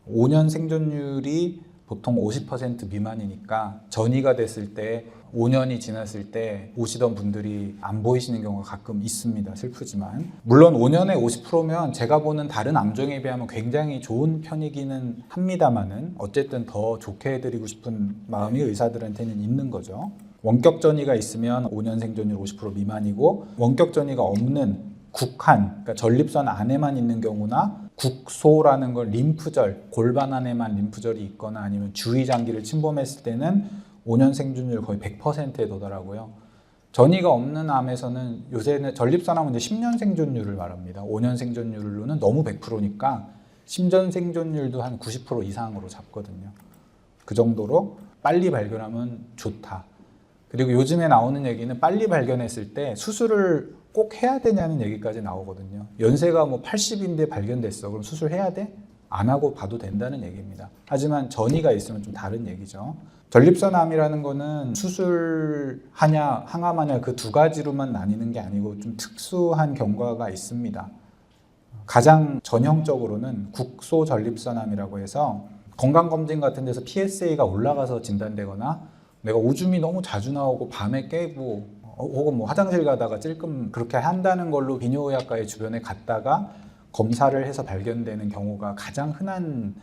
5년 생존율이 보통 50% 미만이니까 전이가 됐을 때 5년이 지났을 때 오시던 분들이 안 보이시는 경우가 가끔 있습니다. 슬프지만 물론 5년에 50%면 제가 보는 다른 암종에 비하면 굉장히 좋은 편이기는 합니다만은 어쨌든 더 좋게 해드리고 싶은 마음이 의사들한테는 있는 거죠. 원격 전이가 있으면 5년 생존율 50% 미만이고 원격 전이가 없는 국한, 그러니까 전립선 안에만 있는 경우나 국소라는 걸 림프절, 골반 안에만 림프절이 있거나 아니면 주위 장기를 침범했을 때는 5년 생존율 거의 100%에 도달하고요. 전이가 없는 암에서는 요새는 전립선암은 이제 10년 생존율을 말합니다. 5년 생존율로는 너무 100%니까 10년 생존율도 한 90% 이상으로 잡거든요. 그 정도로 빨리 발견하면 좋다. 그리고 요즘에 나오는 얘기는 빨리 발견했을 때 수술을 꼭 해야 되냐는 얘기까지 나오거든요. 연세가 뭐 80인데 발견됐어. 그럼 수술해야 돼? 안 하고 봐도 된다는 얘기입니다. 하지만 전이가 있으면 좀 다른 얘기죠. 전립선암이라는 거는 수술하냐 항암하냐 그 두 가지로만 나뉘는 게 아니고 좀 특수한 경과가 있습니다. 가장 전형적으로는 국소전립선암이라고 해서 건강검진 같은 데서 PSA가 올라가서 진단되거나 내가 오줌이 너무 자주 나오고 밤에 깨고 혹은 뭐 화장실 가다가 찔끔 그렇게 한다는 걸로 비뇨의학과의 주변에 갔다가 검사를 해서 발견되는 경우가 가장 흔한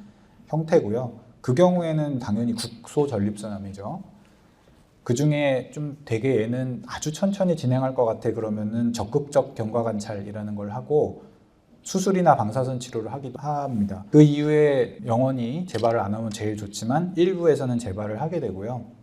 형태고요. 그 경우에는 당연히 국소전립선암이죠. 그 중에 좀 되게 얘는 아주 천천히 진행할 것 같아 그러면은 적극적 경과관찰이라는 걸 하고 수술이나 방사선 치료를 하기도 합니다. 그 이후에 영원히 재발을 안 하면 제일 좋지만 일부에서는 재발을 하게 되고요.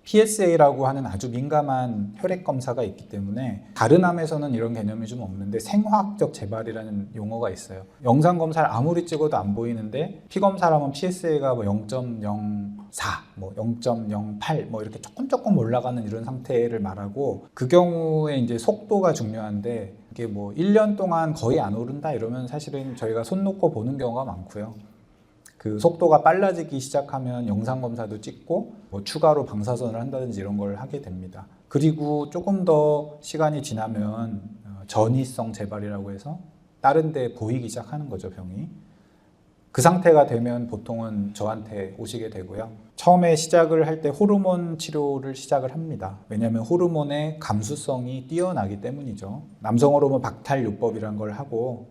PSA라고 하는 아주 민감한 혈액 검사가 있기 때문에 다른 암에서는 이런 개념이 좀 없는데 생화학적 재발이라는 용어가 있어요. 영상 검사를 아무리 찍어도 안 보이는데 피 검사를 하면 PSA가 뭐 0.04, 뭐 0.08, 뭐 이렇게 조금 올라가는 이런 상태를 말하고 그 경우에 이제 속도가 중요한데 이게 뭐 1년 동안 거의 안 오른다 이러면 사실은 저희가 손 놓고 보는 경우가 많고요. 그 속도가 빨라지기 시작하면 영상 검사도 찍고 뭐 추가로 방사선을 한다든지 이런 걸 하게 됩니다. 그리고 조금 더 시간이 지나면 전이성 재발이라고 해서 다른 데 보이기 시작하는 거죠, 병이. 그 상태가 되면 보통은 저한테 오시게 되고요. 처음에 시작을 할 때 호르몬 치료를 시작을 합니다. 왜냐하면 호르몬의 감수성이 뛰어나기 때문이죠. 남성 호르몬 박탈요법이란 걸 하고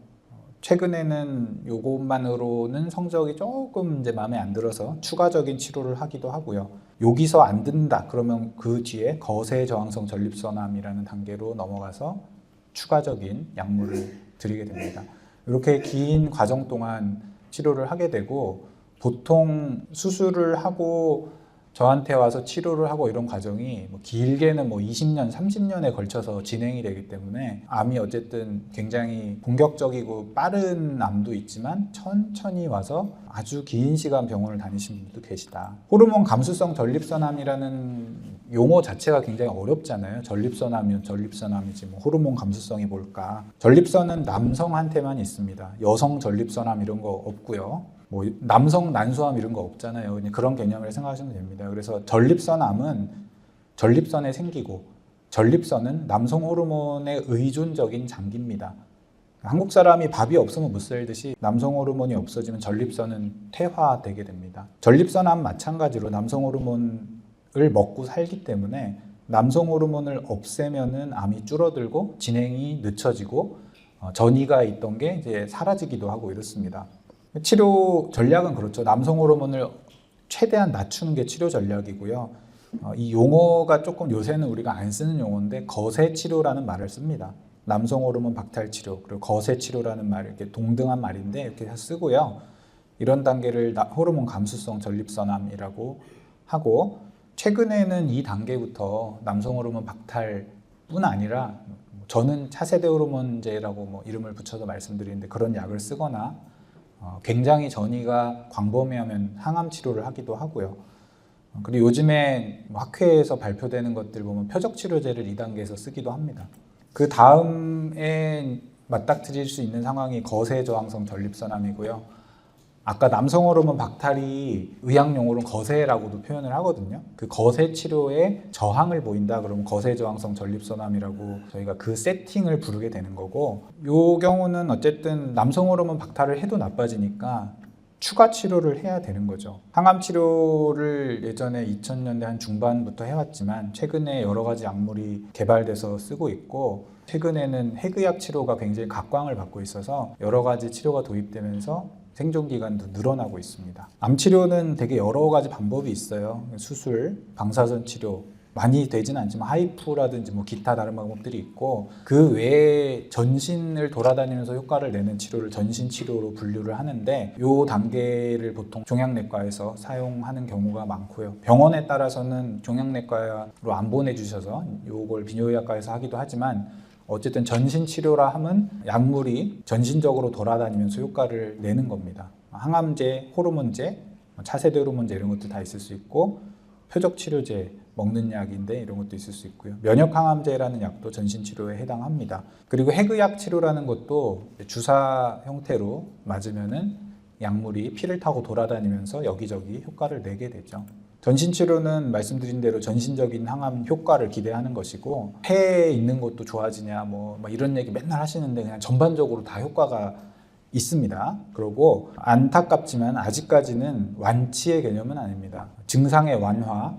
최근에는 요것만으로는 성적이 조금 이제 마음에 안 들어서 추가적인 치료를 하기도 하고요. 여기서 안 된다 그러면 그 뒤에 거세 저항성 전립선암이라는 단계로 넘어가서 추가적인 약물을 드리게 됩니다. 이렇게 긴 과정 동안 치료를 하게 되고 보통 수술을 하고 저한테 와서 치료를 하고 이런 과정이 뭐 길게는 뭐 20년, 30년에 걸쳐서 진행이 되기 때문에 암이 어쨌든 굉장히 공격적이고 빠른 암도 있지만 천천히 와서 아주 긴 시간 병원을 다니신 분들도 계시다. 호르몬 감수성 전립선암이라는 용어 자체가 굉장히 어렵잖아요. 전립선암이면 전립선암이지 뭐 호르몬 감수성이 뭘까? 전립선은 남성한테만 있습니다. 여성 전립선암 이런 거 없고요. 뭐 남성 난소암 이런 거 없잖아요. 그냥 그런 개념을 생각하시면 됩니다. 그래서 전립선암은 전립선에 생기고 전립선은 남성 호르몬에 의존적인 장기입니다. 한국 사람이 밥이 없으면 못 살듯이 남성 호르몬이 없어지면 전립선은 퇴화되게 됩니다. 전립선암 마찬가지로 남성 호르몬을 먹고 살기 때문에 남성 호르몬을 없애면은 암이 줄어들고 진행이 늦춰지고 전이가 있던 게 이제 사라지기도 하고 이렇습니다. 치료 전략은 그렇죠. 남성 호르몬을 최대한 낮추는 게 치료 전략이고요. 이 용어가 조금 요새는 우리가 안 쓰는 용어인데 거세 치료라는 말을 씁니다. 남성 호르몬 박탈 치료 그리고 거세 치료라는 말 이렇게 동등한 말인데 이렇게 쓰고요. 이런 단계를 호르몬 감수성 전립선암이라고 하고 최근에는 이 단계부터 남성 호르몬 박탈뿐 아니라 저는 차세대 호르몬제라고 뭐 이름을 붙여서 말씀드리는데 그런 약을 쓰거나 굉장히 전이가 광범위하면 항암 치료를 하기도 하고요. 그리고 요즘에 학회에서 발표되는 것들 보면 표적 치료제를 2단계에서 쓰기도 합니다. 그 다음에 맞닥뜨릴 수 있는 상황이 거세 저항성 전립선암이고요. 아까 남성 호르몬 박탈이 의학 용어로는 거세라고도 표현을 하거든요. 그 거세 치료에 저항을 보인다 그러면 거세 저항성 전립선암이라고 저희가 그 세팅을 부르게 되는 거고 요 경우는 어쨌든 남성 호르몬 박탈을 해도 나빠지니까 추가 치료를 해야 되는 거죠. 항암 치료를 예전에 2000년대 한 중반부터 해왔지만 최근에 여러 가지 약물이 개발돼서 쓰고 있고 최근에는 핵의학 치료가 굉장히 각광을 받고 있어서 여러 가지 치료가 도입되면서 생존 기간도 늘어나고 있습니다. 암 치료는 되게 여러 가지 방법이 있어요. 수술, 방사선 치료 많이 되지는 않지만 하이프라든지 뭐 기타 다른 방법들이 있고 그 외에 전신을 돌아다니면서 효과를 내는 치료를 전신 치료로 분류를 하는데 이 단계를 보통 종양내과에서 사용하는 경우가 많고요. 병원에 따라서는 종양내과로 안 보내주셔서 이걸 비뇨기과에서 하기도 하지만 어쨌든 전신 치료라 하면 약물이 전신적으로 돌아다니면서 효과를 내는 겁니다. 항암제, 호르몬제, 차세대 호르몬제 이런 것도 다 있을 수 있고 표적 치료제 먹는 약인데 이런 것도 있을 수 있고요. 면역 항암제라는 약도 전신 치료에 해당합니다. 그리고 핵의학 치료라는 것도 주사 형태로 맞으면은 약물이 피를 타고 돌아다니면서 여기저기 효과를 내게 되죠. 전신 치료는 말씀드린 대로 전신적인 항암 효과를 기대하는 것이고 폐에 있는 것도 좋아지냐 뭐 이런 얘기 맨날 하시는데 그냥 전반적으로 다 효과가 있습니다. 그리고 안타깝지만 아직까지는 완치의 개념은 아닙니다. 증상의 완화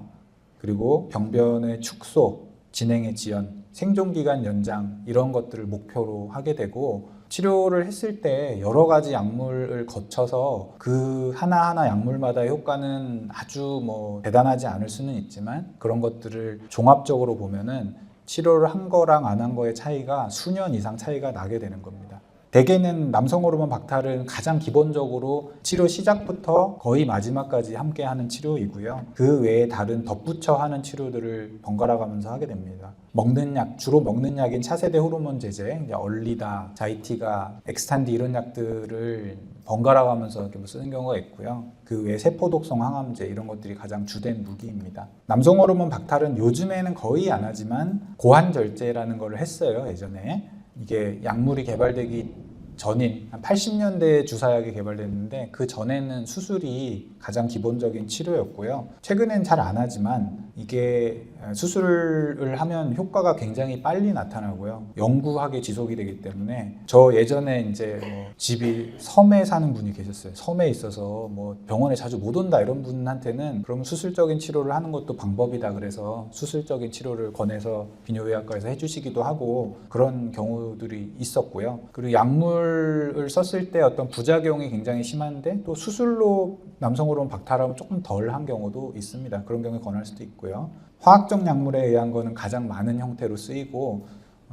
그리고 병변의 축소, 진행의 지연, 생존기간 연장 이런 것들을 목표로 하게 되고 치료를 했을 때 여러 가지 약물을 거쳐서 그 하나하나 약물마다의 효과는 아주 뭐 대단하지 않을 수는 있지만 그런 것들을 종합적으로 보면은 치료를 한 거랑 안 한 거의 차이가 수년 이상 차이가 나게 되는 겁니다. 대개는 남성 호르몬 박탈은 가장 기본적으로 치료 시작부터 거의 마지막까지 함께 하는 치료이고요. 그 외에 다른 덧붙여 하는 치료들을 번갈아 가면서 하게 됩니다. 먹는 약, 주로 먹는 약인 차세대 호르몬 제제, 얼리다, 자이티가, 엑스탄디 이런 약들을 번갈아 가면서 이렇게 쓰는 경우가 있고요. 그 외에 세포독성 항암제 이런 것들이 가장 주된 무기입니다. 남성 호르몬 박탈은 요즘에는 거의 안 하지만 고환절제라는 걸 했어요, 예전에. 이게 약물이 개발되기 전인 한 80년대에 주사약이 개발됐는데 그 전에는 수술이 가장 기본적인 치료였고요. 최근엔 잘 안 하지만 이게 수술을 하면 효과가 굉장히 빨리 나타나고요. 영구하게 지속이 되기 때문에 저 예전에 이제 집이 섬에 사는 분이 계셨어요. 섬에 있어서 뭐 병원에 자주 못 온다 이런 분한테는 그럼 수술적인 치료를 하는 것도 방법이다 그래서 수술적인 치료를 권해서 비뇨의학과에서 해주시기도 하고 그런 경우들이 있었고요. 그리고 약물을 썼을 때 어떤 부작용이 굉장히 심한데 또 수술로 남성 호르몬 박탈하면 조금 덜한 경우도 있습니다. 그런 경우에 권할 수도 있고요. 화학적 약물에 의한 거는 가장 많은 형태로 쓰이고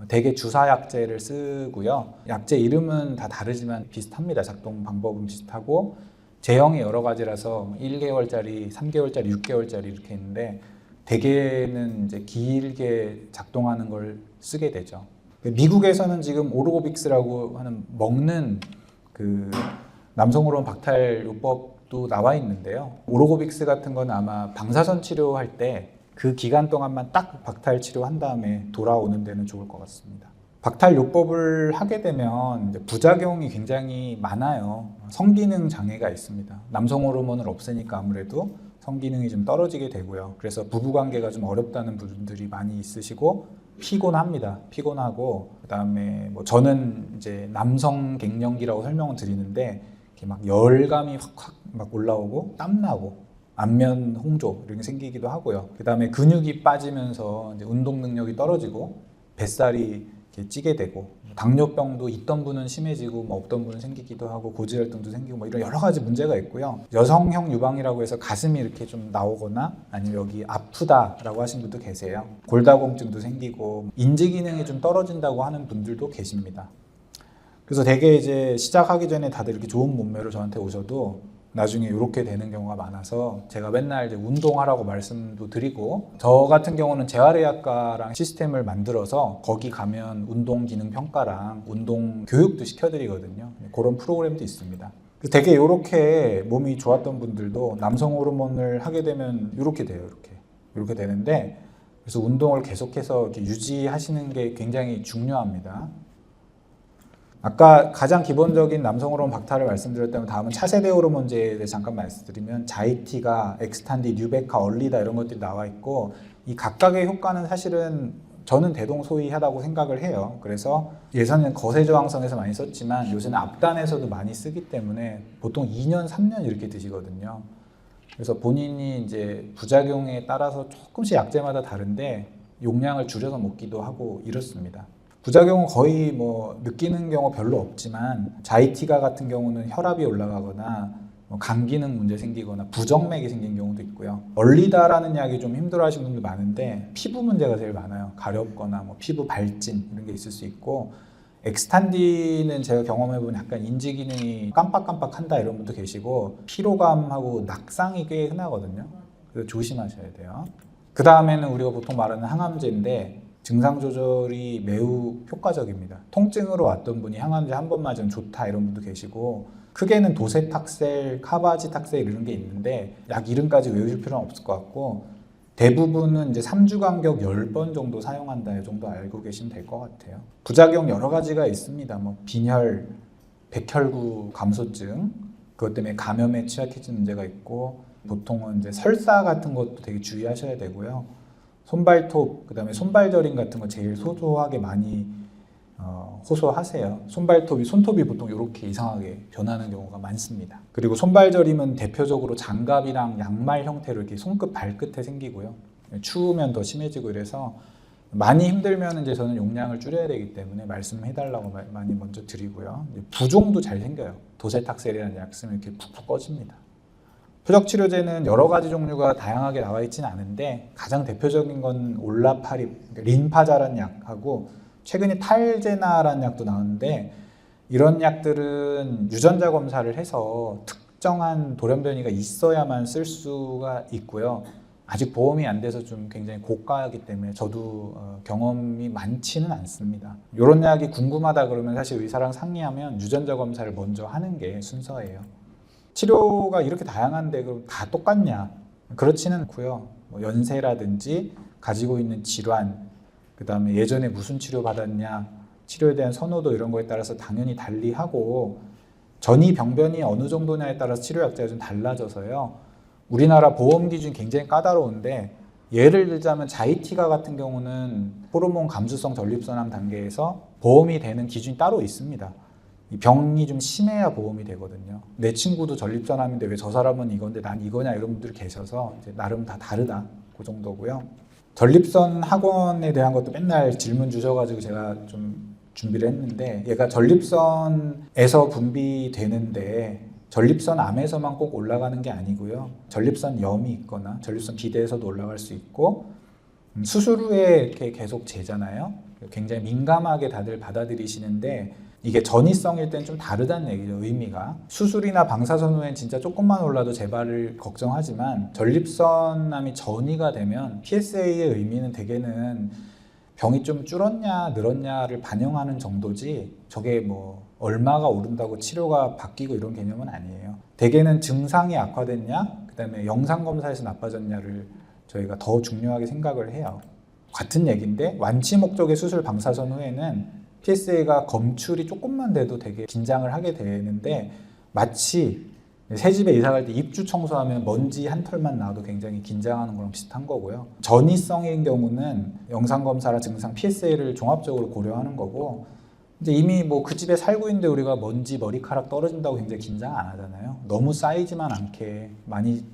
대개 주사약제를 쓰고요. 약제 이름은 다 다르지만 비슷합니다. 작동 방법은 비슷하고 제형이 여러 가지라서 1개월짜리, 3개월짜리, 6개월짜리 이렇게 있는데 대개는 이제 길게 작동하는 걸 쓰게 되죠. 미국에서는 지금 오르고빅스라고 하는 먹는 그 남성 호르몬 박탈 요법도 나와 있는데요. 오르고빅스 같은 건 아마 방사선 치료할 때 그 기간 동안만 딱 박탈 치료한 다음에 돌아오는 데는 좋을 것 같습니다. 박탈 요법을 하게 되면 이제 부작용이 굉장히 많아요. 성기능 장애가 있습니다. 남성 호르몬을 없애니까 아무래도 성기능이 좀 떨어지게 되고요. 그래서 부부관계가 좀 어렵다는 분들이 많이 있으시고 피곤합니다. 피곤하고 그다음에 뭐 저는 이제 남성 갱년기라고 설명을 드리는데 이렇게 막 열감이 확 막 올라오고 땀나고 안면 홍조 이런 게 생기기도 하고요. 그다음에 근육이 빠지면서 이제 운동 능력이 떨어지고 뱃살이 이렇게 찌게 되고 당뇨병도 있던 분은 심해지고 뭐 없던 분은 생기기도 하고 고지혈증도 생기고 뭐 이런 여러 가지 문제가 있고요. 여성형 유방이라고 해서 가슴이 이렇게 좀 나오거나 아니면 여기 아프다라고 하신 분도 계세요. 골다공증도 생기고 인지 기능이 좀 떨어진다고 하는 분들도 계십니다. 그래서 되게 이제 시작하기 전에 다들 이렇게 좋은 몸매로 저한테 오셔도 나중에 이렇게 되는 경우가 많아서 제가 맨날 이제 운동하라고 말씀도 드리고 저 같은 경우는 재활의학과랑 시스템을 만들어서 거기 가면 운동 기능 평가랑 운동 교육도 시켜드리거든요. 그런 프로그램도 있습니다. 되게 이렇게 몸이 좋았던 분들도 남성 호르몬을 하게 되면 이렇게 돼요. 이렇게 되는데 그래서 운동을 계속해서 이렇게 유지하시는 게 굉장히 중요합니다. 아까 가장 기본적인 남성 호르몬 박탈을 말씀드렸다면 다음은 차세대 호르몬제에 대해 잠깐 말씀드리면 자이티가, 엑스탄디, 뉴베카, 얼리다 이런 것들이 나와 있고 이 각각의 효과는 사실은 저는 대동소이하다고 생각을 해요. 그래서 예전에는 거세저항성에서 많이 썼지만 요새는 앞단에서도 많이 쓰기 때문에 보통 2년, 3년 이렇게 드시거든요. 그래서 본인이 이제 부작용에 따라서 조금씩 약제마다 다른데 용량을 줄여서 먹기도 하고 이렇습니다. 부작용은 거의 뭐 느끼는 경우 별로 없지만 자이티가 같은 경우는 혈압이 올라가거나 간 기능 문제 생기거나 부정맥이 생긴 경우도 있고요. 얼리다라는 약이 좀 힘들어하시는 분들 많은데 피부 문제가 제일 많아요. 가렵거나 뭐 피부 발진 이런 게 있을 수 있고 엑스탄디는 제가 경험해보면 약간 인지 기능이 깜빡깜빡한다 이런 분도 계시고 피로감하고 낙상이 꽤 흔하거든요. 그래서 조심하셔야 돼요. 그 다음에는 우리가 보통 말하는 항암제인데 증상 조절이 매우 효과적입니다. 통증으로 왔던 분이 항암제 한 번 맞으면 좋다 이런 분도 계시고 크게는 도세탁셀, 카바지탁셀 이런 게 있는데 약 이름까지 외우실 필요는 없을 것 같고 대부분은 이제 3주 간격 10번 정도 사용한다 이 정도 알고 계시면 될 것 같아요. 부작용 여러 가지가 있습니다. 뭐 빈혈, 백혈구 감소증 그것 때문에 감염에 취약해지는 문제가 있고 보통은 이제 설사 같은 것도 되게 주의하셔야 되고요. 손발톱, 그 다음에 손발저림 같은 거 제일 소소하게 많이 호소하세요. 손톱이 보통 이렇게 이상하게 변하는 경우가 많습니다. 그리고 손발저림은 대표적으로 장갑이랑 양말 형태로 이렇게 손끝, 발끝에 생기고요. 추우면 더 심해지고 이래서 많이 힘들면 이제 저는 용량을 줄여야 되기 때문에 말씀해달라고 많이 먼저 드리고요. 부종도 잘 생겨요. 도세탁셀이라는 약 쓰면 이렇게 푹푹 꺼집니다. 표적치료제는 여러 가지 종류가 다양하게 나와 있지는 않은데 가장 대표적인 건 올라파립, 린파자라는 약하고 최근에 탈제나라는 약도 나왔는데 이런 약들은 유전자 검사를 해서 특정한 돌연변이가 있어야만 쓸 수가 있고요. 아직 보험이 안 돼서 좀 굉장히 고가이기 때문에 저도 경험이 많지는 않습니다. 이런 약이 궁금하다 그러면 사실 의사랑 상의하면 유전자 검사를 먼저 하는 게 순서예요. 치료가 이렇게 다양한데 그럼 다 똑같냐? 그렇지는 않고요. 뭐 연세라든지 가지고 있는 질환, 그 다음에 예전에 무슨 치료 받았냐, 치료에 대한 선호도 이런 거에 따라서 당연히 달리하고 전이 병변이 어느 정도냐에 따라서 치료약제가 좀 달라져서요. 우리나라 보험 기준이 굉장히 까다로운데 예를 들자면 자이티가 같은 경우는 호르몬 감수성 전립선암 단계에서 보험이 되는 기준이 따로 있습니다. 이 병이 좀 심해야 보험이 되거든요. 내 친구도 전립선암인데 왜 저 사람은 이건데 난 이거냐 이런 분들이 계셔서 이제 나름 다 다르다 그 정도고요. 전립선 학원에 대한 것도 맨날 질문 주셔가지고 제가 좀 준비를 했는데 얘가 전립선에서 분비되는데 전립선 암에서만 꼭 올라가는 게 아니고요. 전립선 염이 있거나 전립선 비대에서도 올라갈 수 있고 수술 후에 이렇게 계속 재잖아요. 굉장히 민감하게 다들 받아들이시는데 이게 전이성일 땐 좀 다르다는 얘기죠. 의미가 수술이나 방사선 후엔 진짜 조금만 올라도 재발을 걱정하지만 전립선암이 전이가 되면 PSA의 의미는 대개는 병이 좀 줄었냐 늘었냐를 반영하는 정도지 저게 뭐 얼마가 오른다고 치료가 바뀌고 이런 개념은 아니에요. 대개는 증상이 악화됐냐 그다음에 영상검사에서 나빠졌냐를 저희가 더 중요하게 생각을 해요. 같은 얘기인데 완치 목적의 수술 방사선 후에는 PSA가 검출이 조금만 돼도 되게 긴장을 하게 되는데 마치 새 집에 이사 갈 때 입주 청소하면 먼지 한 털만 나도 굉장히 긴장하는 거랑 비슷한 거고요. 전이성인 경우는 영상검사나 증상 PSA를 종합적으로 고려하는 거고 이제 이미 뭐 그 집에 살고 있는데 우리가 먼지 머리카락 떨어진다고 굉장히 긴장 안 하잖아요. 너무 쌓이지만 않게 많이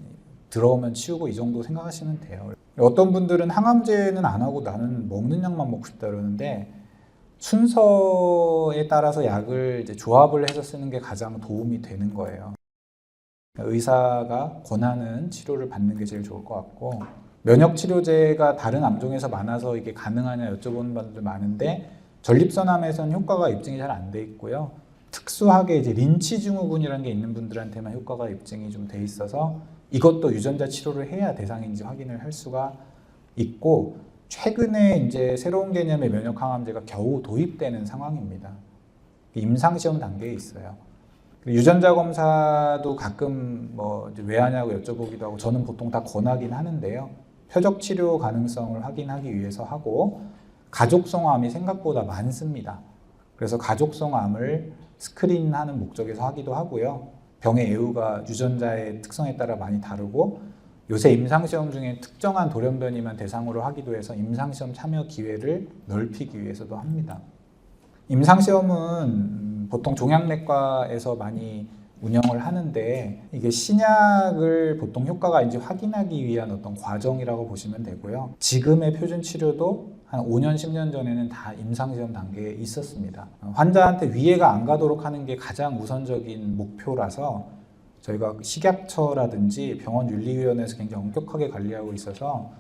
들어오면 치우고 이 정도 생각하시면 돼요. 어떤 분들은 항암제는 안 하고 나는 먹는 약만 먹고 싶다 그러는데 순서에 따라서 약을 이제 조합을 해서 쓰는 게 가장 도움이 되는 거예요. 의사가 권하는 치료를 받는 게 제일 좋을 것 같고 면역 치료제가 다른 암종에서 많아서 이게 가능하냐 여쭤보는 분들 많은데 전립선암에서는 효과가 입증이 잘 안 돼 있고요. 특수하게 이제 린치 증후군이라는 게 있는 분들한테만 효과가 입증이 좀 돼 있어서 이것도 유전자 치료를 해야 대상인지 확인을 할 수가 있고 최근에 이제 새로운 개념의 면역 항암제가 겨우 도입되는 상황입니다. 임상시험 단계에 있어요. 유전자 검사도 가끔 뭐 왜 하냐고 여쭤보기도 하고 저는 보통 다 권하긴 하는데요. 표적 치료 가능성을 확인하기 위해서 하고 가족성 암이 생각보다 많습니다. 그래서 가족성 암을 스크린하는 목적에서 하기도 하고요. 병의 애우가 유전자의 특성에 따라 많이 다르고 요새 임상시험 중에 특정한 돌연변이만 대상으로 하기도 해서 임상시험 참여 기회를 넓히기 위해서도 합니다. 임상시험은 보통 종양내과에서 많이 운영을 하는데 이게 신약을 보통 효과가 있는지 확인하기 위한 어떤 과정이라고 보시면 되고요. 지금의 표준치료도 한 5년, 10년 전에는 다 임상시험 단계에 있었습니다. 환자한테 위해가 안 가도록 하는 게 가장 우선적인 목표라서 저희가 식약처라든지 병원윤리위원회에서 굉장히 엄격하게 관리하고 있어서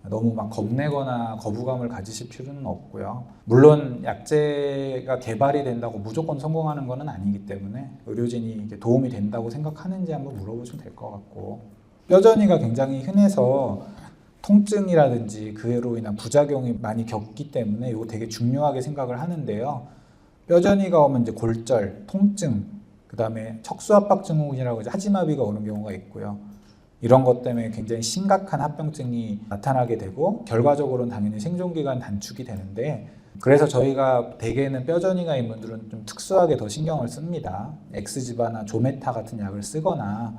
너무 막 겁내거나 거부감을 가지실 필요는 없고요. 물론 약제가 개발이 된다고 무조건 성공하는 건 아니기 때문에 의료진이 도움이 된다고 생각하는지 한번 물어보시면 될 것 같고 뼈전이가 굉장히 흔해서 통증이라든지 그로 인한 부작용이 많이 겪기 때문에 이거 되게 중요하게 생각을 하는데요. 뼈전이가 오면 이제 골절, 통증, 그 다음에 척수압박 증후군이라고 이제 하지마비가 오는 경우가 있고요. 이런 것 때문에 굉장히 심각한 합병증이 나타나게 되고 결과적으로는 당연히 생존기간 단축이 되는데 그래서 저희가 대개는 뼈전이가 있는 분들은 좀 특수하게 더 신경을 씁니다. 엑스지바나 조메타 같은 약을 쓰거나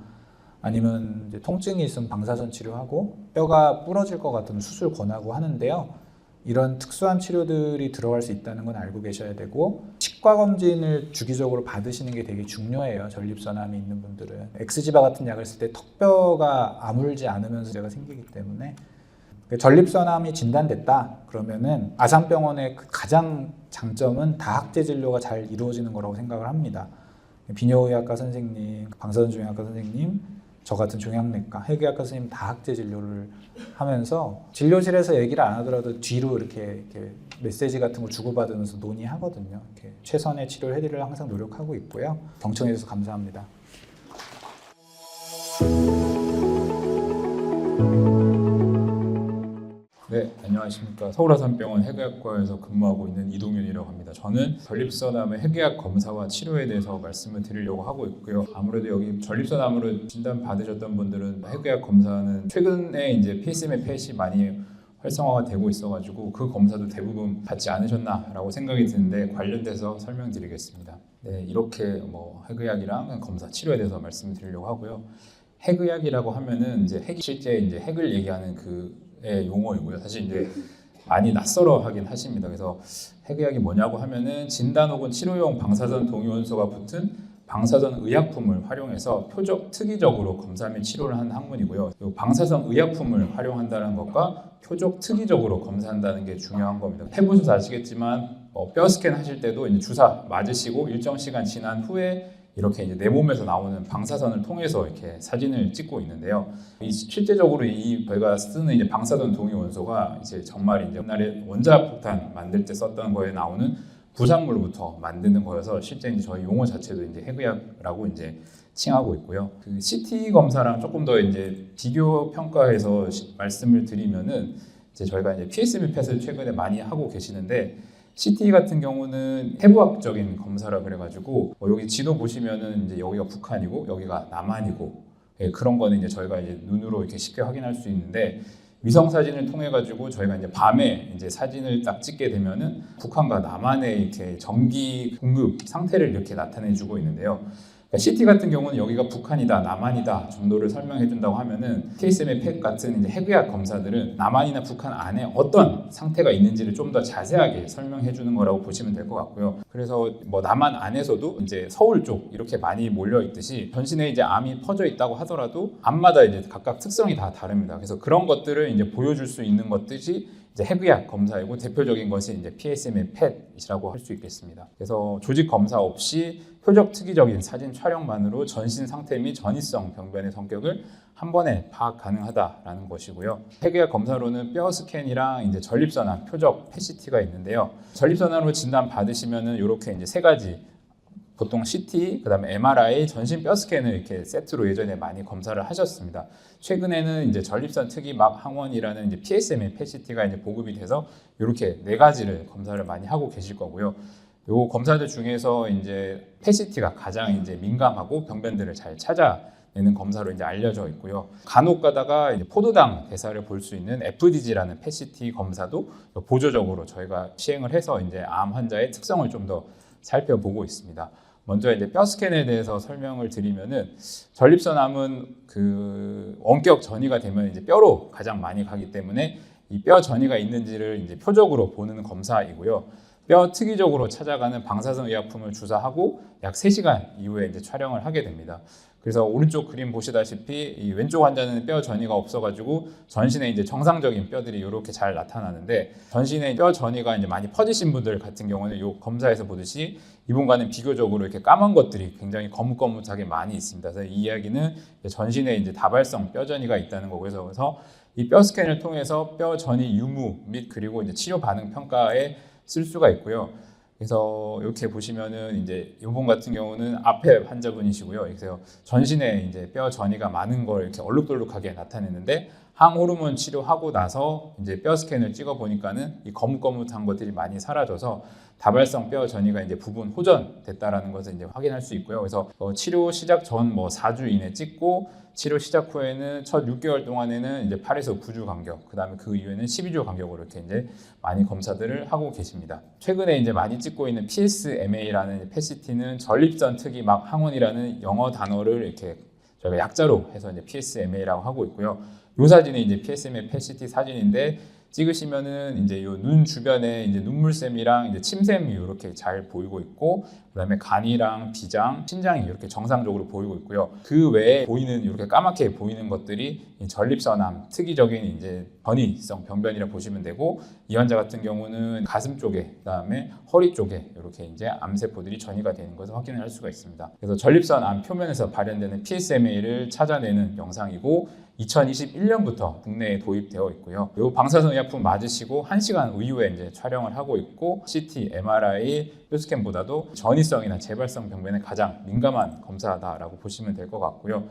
아니면 이제 통증이 있으면 방사선 치료하고 뼈가 부러질 것 같으면 수술 권하고 하는데요. 이런 특수한 치료들이 들어갈 수 있다는 건 알고 계셔야 되고 치과 검진을 주기적으로 받으시는 게 되게 중요해요. 전립선암이 있는 분들은 엑스지바 같은 약을 쓸 때 턱뼈가 아물지 않으면서 문제가 생기기 때문에 전립선암이 진단됐다 그러면은 아산병원의 가장 장점은 다학제 진료가 잘 이루어지는 거라고 생각을 합니다. 비뇨의학과 선생님, 방사선 종양학과 선생님, 저 같은 종양내과, 해외학과 선생님 다 학제 진료를 하면서 진료실에서 얘기를 안 하더라도 뒤로 이렇게 메시지 같은 걸 주고받으면서 논의하거든요. 이렇게 최선의 치료를 해드리려 항상 노력하고 있고요. 경청해 주셔서 감사합니다. 네, 안녕하십니까. 서울아산병원 해괴학과에서 근무하고 있는 이동윤이라고 합니다. 저는 전립선암의 해괴학 검사와 치료에 대해서 말씀을 드리려고 하고 있고요. 아무래도 여기 전립선암으로 진단 받으셨던 분들은 해괴학 검사는 최근에 이제 PSMA 펫이 많이 활성화가 되고 있어가지고 그 검사도 대부분 받지 않으셨나라고 생각이 드는데 관련돼서 설명드리겠습니다. 네, 이렇게 뭐 핵의학이랑 검사 치료에 대해서 말씀드리려고 하고요. 핵의학이라고 하면은 이제 실제 이제 핵을 얘기하는 그의 용어이고요. 사실 이제 많이 낯설어 하긴 하십니다. 그래서 핵의학이 뭐냐고 하면은 진단 혹은 치료용 방사선 동위원소가 붙은 방사선 의약품을 활용해서 표적 특이적으로 검사 및 치료를 하는 학문이고요. 방사선 의약품을 활용한다는 것과 표적 특이적으로 검사한다는 게 중요한 겁니다. 해보셔서 아시겠지만 뼈 스캔 하실 때도 이제 주사 맞으시고 일정 시간 지난 후에 이렇게 이제 내 몸에서 나오는 방사선을 통해서 이렇게 사진을 찍고 있는데요. 실제적으로 저희가 쓰는 이제 방사선 동위 원소가 이제 정말 이제 옛날에 원자폭탄 만들 때 썼던 거에 나오는 부산물부터 만드는 거여서 실제 이제 저희 용어 자체도 이제 핵의학이라고 이제 칭하고 있고요. 그 CT 검사랑 조금 더 이제 비교 평가해서 말씀을 드리면은 이제 저희가 이제 PSMA 펫을 최근에 많이 하고 계시는데 CT 같은 경우는 해부학적인 검사라 그래가지고 여기 지도 보시면은 이제 여기가 북한이고 여기가 남한이고 그런 거는 이제 저희가 이제 눈으로 이렇게 쉽게 확인할 수 있는데 위성 사진을 통해 가지고 저희가 이제 밤에 이제 사진을 딱 찍게 되면은 북한과 남한의 이렇게 전기 공급 상태를 이렇게 나타내 주고 있는데요. 그러니까 CT 같은 경우는 여기가 북한이다, 남한이다 정도를 설명해 준다고 하면은 PSMA 펫 같은 이제 핵의학 검사들은 남한이나 북한 안에 어떤 상태가 있는지를 좀 더 자세하게 설명해 주는 거라고 보시면 될 것 같고요. 그래서 뭐 남한 안에서도 이제 서울 쪽 이렇게 많이 몰려 있듯이 전신에 이제 암이 퍼져 있다고 하더라도 암마다 이제 각각 특성이 다 다릅니다. 그래서 그런 것들을 이제 보여줄 수 있는 것들이 이제 핵의학 검사이고 대표적인 것이 이제 PSMA 펫이라고 할 수 있겠습니다. 그래서 조직 검사 없이 표적 특이적인 사진 촬영만으로 전신 상태 및 전이성 병변의 성격을 한 번에 파악 가능하다라는 것이고요. 핵의학 검사로는 뼈 스캔이랑 이제 전립선암 표적 PET-CT가 있는데요. 전립선암으로 진단 받으시면은 이렇게 이제 세 가지 보통 CT, 그다음에 MRI, 전신 뼈 스캔을 이렇게 세트로 예전에 많이 검사를 하셨습니다. 최근에는 이제 전립선 특이막 항원이라는 이제 PSMA PET-CT가 이제 보급이 돼서 이렇게 네 가지를 검사를 많이 하고 계실 거고요. 요 검사들 중에서 이제 PET-CT가 가장 이제 민감하고 병변들을 잘 찾아내는 검사로 이제 알려져 있고요. 간혹 가다가 이제 포도당 대사를 볼 수 있는 FDG라는 PET-CT 검사도 보조적으로 저희가 시행을 해서 이제 암 환자의 특성을 좀 더 살펴보고 있습니다. 먼저 이제 뼈 스캔에 대해서 설명을 드리면은 전립선암은 그 원격 전이가 되면 이제 뼈로 가장 많이 가기 때문에 이 뼈 전이가 있는지를 이제 표적으로 보는 검사이고요. 뼈 특이적으로 찾아가는 방사선 의약품을 주사하고 약 3시간 이후에 이제 촬영을 하게 됩니다. 그래서 오른쪽 그림 보시다시피 이 왼쪽 환자는 뼈 전이가 없어가지고 전신에 이제 정상적인 뼈들이 이렇게 잘 나타나는데 전신에 뼈 전이가 이제 많이 퍼지신 분들 같은 경우는 이 검사에서 보듯이 이분과는 비교적으로 이렇게 까만 것들이 굉장히 거뭇거뭇하게 많이 있습니다. 그래서 이 이야기는 전신에 이제 다발성 뼈 전이가 있다는 거고요. 그래서 이 뼈 스캔을 통해서 뼈 전이 유무 및 그리고 이제 치료 반응 평가에 쓸 수가 있고요. 그래서 이렇게 보시면은 이제 이분 같은 경우는 앞에 환자분이시고요. 그래서 전신에 이제 뼈 전이가 많은 걸 이렇게 얼룩덜룩하게 나타내는데 항호르몬 치료하고 나서 이제 뼈 스캔을 찍어 보니까는 이 거뭇거뭇한 것들이 많이 사라져서 다발성 뼈 전이가 이제 부분 호전됐다라는 것을 이제 확인할 수 있고요. 그래서 치료 시작 전 뭐 4주 이내 찍고 치료 시작 후에는 첫 6개월 동안에는 이제 8에서 9주 간격, 그다음에 그 이후에는 12주 간격으로 이렇게 이제 많이 검사들을 하고 계십니다. 최근에 이제 많이 찍고 있는 PSMA라는 PET-CT는 전립선 특이막 항원이라는 영어 단어를 이렇게 저희가 약자로 해서 이제 PSMA라고 하고 있고요. 이 사진이 이제 PSMA PET-CT 사진인데 찍으시면은 이제 요 눈 주변에 이제 눈물샘이랑 이제 침샘이 이렇게 잘 보이고 있고, 그다음에 간이랑 비장, 신장이 이렇게 정상적으로 보이고 있고요. 그 외에 보이는 이렇게 까맣게 보이는 것들이 전립선암 특이적인 이제 전이성 병변이라 보시면 되고, 이 환자 같은 경우는 가슴 쪽에, 그다음에 허리 쪽에 이렇게 이제 암세포들이 전이가 되는 것을 확인할 수가 있습니다. 그래서 전립선암 표면에서 발현되는 PSMA를 찾아내는 영상이고 2021년부터 국내에 도입되어 있고요. 이 방사선 의약품 맞으시고 1시간 이후에 이제 촬영을 하고 있고, CT, MRI, 뼈스캔보다도 전이성이나 재발성 병변에 가장 민감한 검사다라고 보시면 될 것 같고요.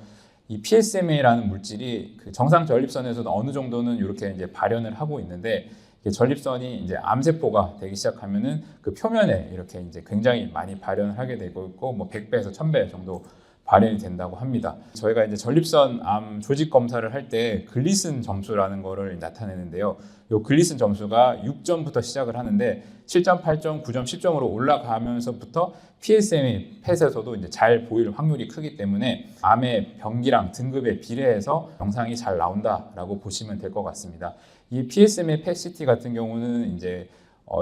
이 PSMA라는 물질이 그 정상 전립선에서도 어느 정도는 이렇게 이제 발현을 하고 있는데, 전립선이 이제 암세포가 되기 시작하면은 그 표면에 이렇게 이제 굉장히 많이 발현을 하게 되고 있고, 뭐 100배에서 1000배 정도 발현이 된다고 합니다. 저희가 이제 전립선 암 조직 검사를 할 때 글리슨 점수라는 거를 나타내는데요. 이 글리슨 점수가 6점부터 시작을 하는데 7점, 8점, 9점, 10점으로 올라가면서부터 PSM이 펫에서도 이제 잘 보일 확률이 크기 때문에 암의 병기랑 등급에 비례해서 영상이 잘 나온다라고 보시면 될 것 같습니다. 이 PSM의 펫 CT 같은 경우는 이제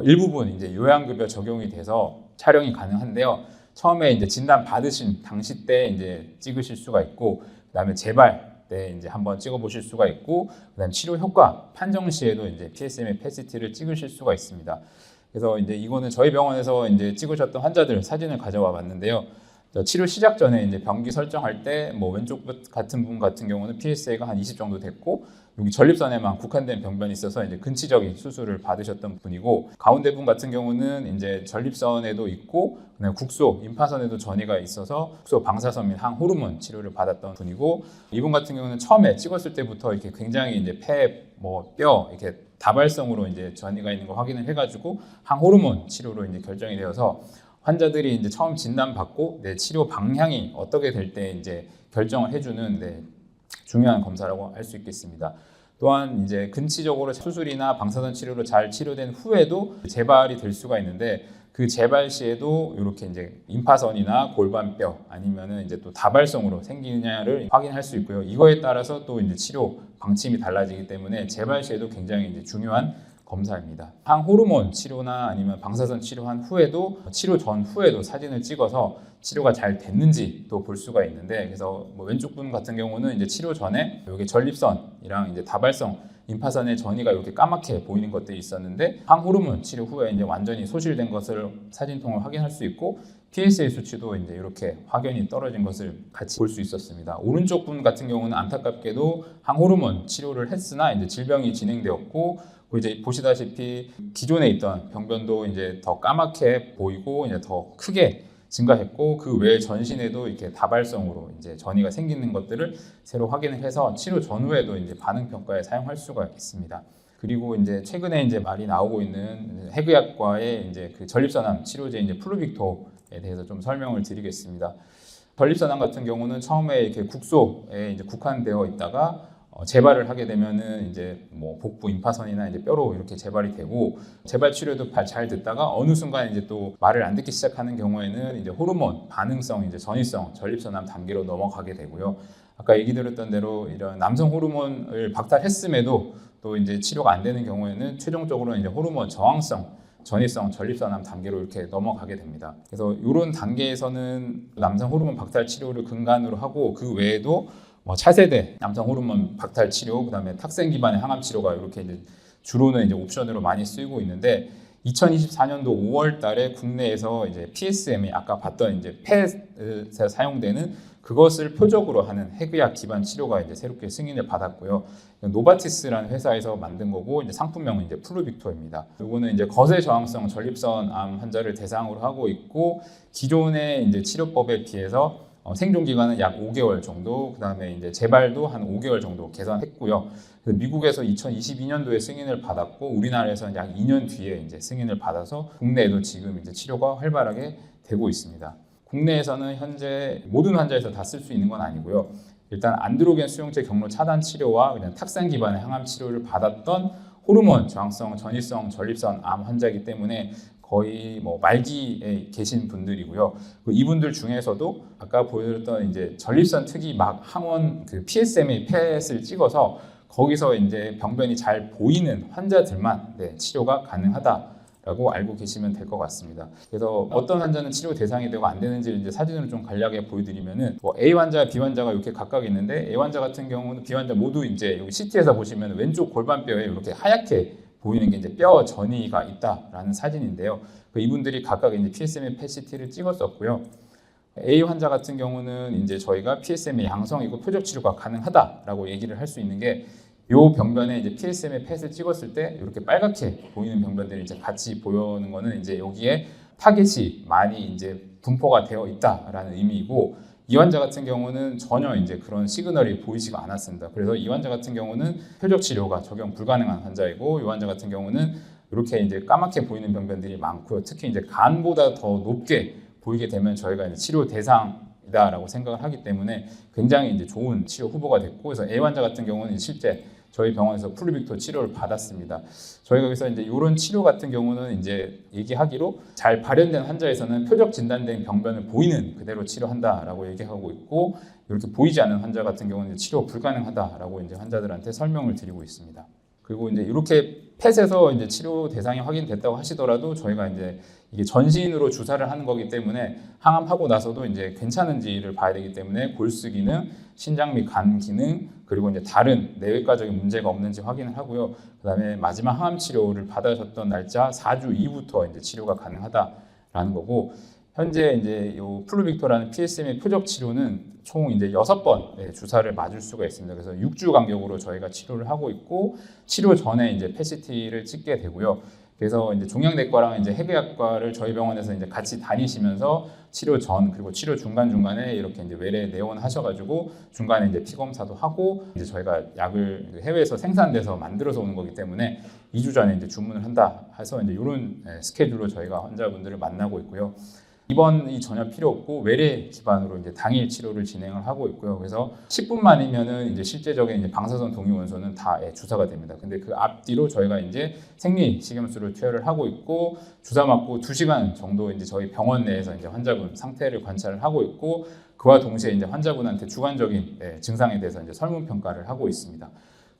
일부분 이제 요양급여 적용이 돼서 촬영이 가능한데요. 처음에 이제 진단 받으신 당시 때 이제 찍으실 수가 있고, 그다음에 재발 때 이제 한번 찍어보실 수가 있고, 그다음 치료 효과 판정 시에도 이제 PSM의 PET-CT를 찍으실 수가 있습니다. 그래서 이제 이거는 저희 병원에서 이제 찍으셨던 환자들 사진을 가져와 봤는데요. 치료 시작 전에 이제 병기 설정할 때 뭐 왼쪽 같은 분 같은 경우는 PSA가 한 20 정도 됐고, 여기 전립선에만 국한된 병변이 있어서 이제 근치적인 수술을 받으셨던 분이고, 가운데 분 같은 경우는 이제 전립선에도 있고 그다음에 국소, 임파선에도 전이가 있어서 국소 방사선 및 항호르몬 치료를 받았던 분이고, 이분 같은 경우는 처음에 찍었을 때부터 이렇게 굉장히 이제 폐, 뭐 뼈 이렇게 다발성으로 이제 전이가 있는 거 확인을 해가지고 항호르몬 치료로 이제 결정이 되어서 환자들이 이제 처음 진단받고 내 치료 방향이 어떻게 될 때 이제 결정을 해주는 중요한 검사라고 할 수 있겠습니다. 또한 이제 근치적으로 수술이나 방사선 치료로 잘 치료된 후에도 재발이 될 수가 있는데, 그 재발 시에도 이렇게 이제 임파선이나 골반뼈 아니면은 이제 또 다발성으로 생기느냐를 확인할 수 있고요. 이거에 따라서 또 이제 치료 방침이 달라지기 때문에 재발 시에도 굉장히 이제 중요한 검사입니다. 항호르몬 치료나 아니면 방사선 치료한 후에도 치료 전후에도 사진을 찍어서 치료가 잘 됐는지 또 볼 수가 있는데, 그래서 뭐 왼쪽 분 같은 경우는 이제 치료 전에 여기 전립선이랑 이제 다발성 임파선의 전이가 이렇게 까맣게 보이는 것들이 있었는데, 항호르몬 치료 후에 이제 완전히 소실된 것을 사진 통해 확인할 수 있고, PSA 수치도 이제 이렇게 확연히 떨어진 것을 같이 볼 수 있었습니다. 오른쪽 분 같은 경우는 안타깝게도 항호르몬 치료를 했으나 이제 질병이 진행되었고, 이제 보시다시피 기존에 있던 병변도 이제 더 까맣게 보이고 이제 더 크게 증가했고, 그 외에 전신에도 이렇게 다발성으로 이제 전이가 생기는 것들을 새로 확인을 해서 치료 전후에도 이제 반응 평가에 사용할 수가 있습니다. 그리고 이제 최근에 이제 말이 나오고 있는 핵의학과의 이제 그 전립선암 치료제 이제 플루빅토에 대해서 좀 설명을 드리겠습니다. 전립선암 같은 경우는 처음에 이렇게 국소에 이제 국한되어 있다가 재발을 하게 되면은 이제 뭐 복부 임파선이나 이제 뼈로 이렇게 재발이 되고, 재발 치료도 잘 듣다가 어느 순간 이제 또 말을 안 듣기 시작하는 경우에는 이제 호르몬 반응성 이제 전이성 전립선암 단계로 넘어가게 되고요. 아까 얘기 드렸던 대로 이런 남성 호르몬을 박탈했음에도 또 이제 치료가 안 되는 경우에는 최종적으로는 이제 호르몬 저항성 전이성 전립선암 단계로 이렇게 넘어가게 됩니다. 그래서 이런 단계에서는 남성 호르몬 박탈 치료를 근간으로 하고, 그 외에도 뭐 차세대 남성 호르몬 박탈 치료, 그다음에 탁생 기반의 항암 치료가 이렇게 이제 주로는 이제 옵션으로 많이 쓰이고 있는데, 2024년도 5월 달에 국내에서 이제 PSM이 아까 봤던 이제 펫에 사용되는 그것을 표적으로 하는 핵의학 기반 치료가 이제 새롭게 승인을 받았고요. 노바티스라는 회사에서 만든 거고, 이제 상품명은 이제 플루빅토입니다. 이거는 이제 거세 저항성 전립선암 환자를 대상으로 하고 있고, 기존의 이제 치료법에 비해서 생존 기간은 약 5개월 정도, 그다음에 이제 재발도 한 5개월 정도 개선했고요. 미국에서 2022년도에 승인을 받았고, 우리나라에서는 약 2년 뒤에 이제 승인을 받아서 국내에도 지금 이제 치료가 활발하게 되고 있습니다. 국내에서는 현재 모든 환자에서 다 쓸 수 있는 건 아니고요. 일단 안드로겐 수용체 경로 차단 치료와 그냥 탁생 기반의 항암 치료를 받았던 호르몬 저항성 전이성 전립선 암 환자이기 때문에 거의 뭐 말기에 계신 분들이고요. 이분들 중에서도 아까 보여드렸던 이제 전립선 특이 막 항원 그 PSMA 펫을 찍어서 거기서 이제 병변이 잘 보이는 환자들만 치료가 가능하다라고 알고 계시면 될 것 같습니다. 그래서 어떤 환자는 치료 대상이 되고 안 되는지를 이제 사진으로 좀 간략하게 보여드리면은 뭐 A 환자, B 환자가 이렇게 각각 있는데, A 환자 같은 경우는 B 환자 모두 이제 여기 CT에서 보시면 왼쪽 골반뼈에 이렇게 하얗게 보이는 게 이제 뼈 전이가 있다라는 사진인데요. 이분들이 각각 이제 PSMA PET-CT를 찍었었고요. A 환자 같은 경우는 이제 저희가 PSMA 양성이고 표적 치료가 가능하다라고 얘기를 할 수 있는 게, 요 병변에 이제 PSMA 펫을 찍었을 때 이렇게 빨갛게 보이는 병변들이 이제 같이 보이는 거는 이제 여기에 타겟이 많이 이제 분포가 되어 있다라는 의미이고, 이 환자 같은 경우는 전혀 이제 그런 시그널이 보이지가 않았습니다. 그래서 이 환자 같은 경우는 표적 치료가 적용 불가능한 환자이고, 이 환자 같은 경우는 이렇게 이제 까맣게 보이는 병변들이 많고요. 특히 이제 간보다 더 높게 보이게 되면 저희가 이제 치료 대상에 이다라고 생각을 하기 때문에 굉장히 이제 좋은 치료 후보가 됐고, 그래서 A 환자 같은 경우는 실제 저희 병원에서 플루빅토 치료를 받았습니다. 저희가 여기서 이제 이런 치료 같은 경우는 이제 얘기하기로 잘 발현된 환자에서는 표적 진단된 병변을 보이는 그대로 치료한다라고 얘기하고 있고, 이렇게 보이지 않는 환자 같은 경우는 치료 불가능하다라고 이제 환자들한테 설명을 드리고 있습니다. 그리고 이제 이렇게 펫에서 이제 치료 대상이 확인됐다고 하시더라도 저희가 이제 이게 전신으로 주사를 하는 거기 때문에 항암하고 나서도 이제 괜찮은지를 봐야 되기 때문에 골수 기능, 신장 및 간 기능, 그리고 이제 다른 내외과적인 문제가 없는지 확인을 하고요. 그다음에 마지막 항암 치료를 받으셨던 날짜 4주 이후부터 이제 치료가 가능하다라는 거고, 현재 이제 요 플루빅토라는 PSM의 표적 치료는 총 이제 6번 주사를 맞을 수가 있습니다. 그래서 6주 간격으로 저희가 치료를 하고 있고, 치료 전에 이제 PET-CT를 찍게 되고요. 그래서 이제 종양내과랑 이제 해외학과를 저희 병원에서 이제 같이 다니시면서 치료 전 그리고 치료 중간중간에 이렇게 이제 외래 내원하셔가지고 중간에 이제 피 검사도 하고, 이제 저희가 약을 해외에서 생산돼서 만들어서 오는 거기 때문에 2주 전에 이제 주문을 한다 해서 이제 이런 스케줄로 저희가 환자분들을 만나고 있고요. 입원이 전혀 필요 없고 외래 기반으로 이제 당일 치료를 진행을 하고 있고요. 그래서 10분 만이면은 이제 실제적인 이제 방사선 동위 원소는 다 주사가 됩니다. 근데 그 앞뒤로 저희가 이제 생리 식염수를 투여를 하고 있고, 주사 맞고 2시간 정도 이제 저희 병원 내에서 이제 환자분 상태를 관찰을 하고 있고, 그와 동시에 이제 환자분한테 주관적인 증상에 대해서 이제 설문 평가를 하고 있습니다.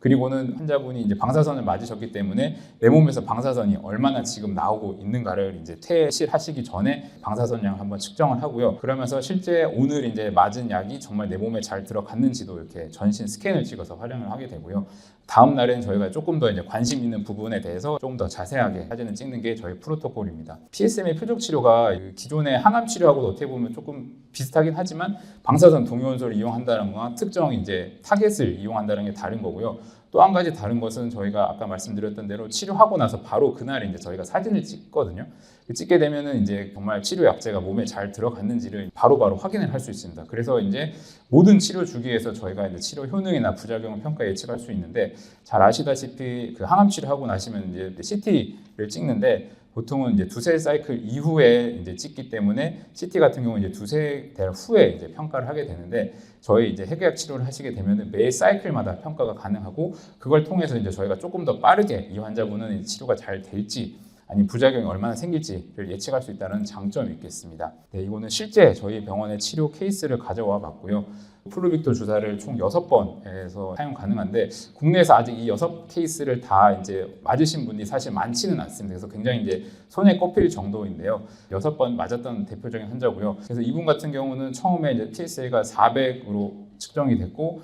그리고는 환자분이 이제 방사선을 맞으셨기 때문에 내 몸에서 방사선이 얼마나 지금 나오고 있는가를 이제 퇴실하시기 전에 방사선량 한번 측정을 하고요. 그러면서 실제 오늘 이제 맞은 약이 정말 내 몸에 잘 들어갔는지도 이렇게 전신 스캔을 찍어서 활용을 하게 되고요. 다음 날에는 저희가 조금 더 이제 관심 있는 부분에 대해서 조금 더 자세하게 사진을 찍는 게 저희 프로토콜입니다. PSM의 표적 치료가 기존의 항암 치료하고도 어떻게 보면 조금 비슷하긴 하지만 방사선 동위원소를 이용한다는 거와 특정 이제 타겟을 이용한다는 게 다른 거고요. 또 한 가지 다른 것은 저희가 아까 말씀드렸던 대로 치료하고 나서 바로 그날 이제 저희가 사진을 찍거든요. 찍게 되면은 이제 정말 치료 약제가 몸에 잘 들어갔는지를 바로바로 확인을 할 수 있습니다. 그래서 이제 모든 치료 주기에서 저희가 이제 치료 효능이나 부작용을 평가 예측할 수 있는데, 잘 아시다시피 그 항암 치료하고 나시면 이제 CT를 찍는데 보통은 이제 두세 사이클 이후에 이제 찍기 때문에 CT 같은 경우는 이제 두세 달 후에 이제 평가를 하게 되는데, 저희 이제 핵의학 치료를 하시게 되면 매 사이클마다 평가가 가능하고, 그걸 통해서 이제 저희가 조금 더 빠르게 이 환자분은 치료가 잘 될지 아니 부작용이 얼마나 생길지를 예측할 수 있다는 장점이 있겠습니다. 네, 이거는 실제 저희 병원의 치료 케이스를 가져와 봤고요. 플루빅토 주사를 총 6번에서 사용 가능한데, 국내에서 아직 이 6케이스를 다 이제 맞으신 분이 사실 많지는 않습니다. 그래서 굉장히 이제 손에 꼽힐 정도인데요. 6번 맞았던 대표적인 환자고요. 그래서 이분 같은 경우는 처음에 이제 PSA가 400으로 측정이 됐고,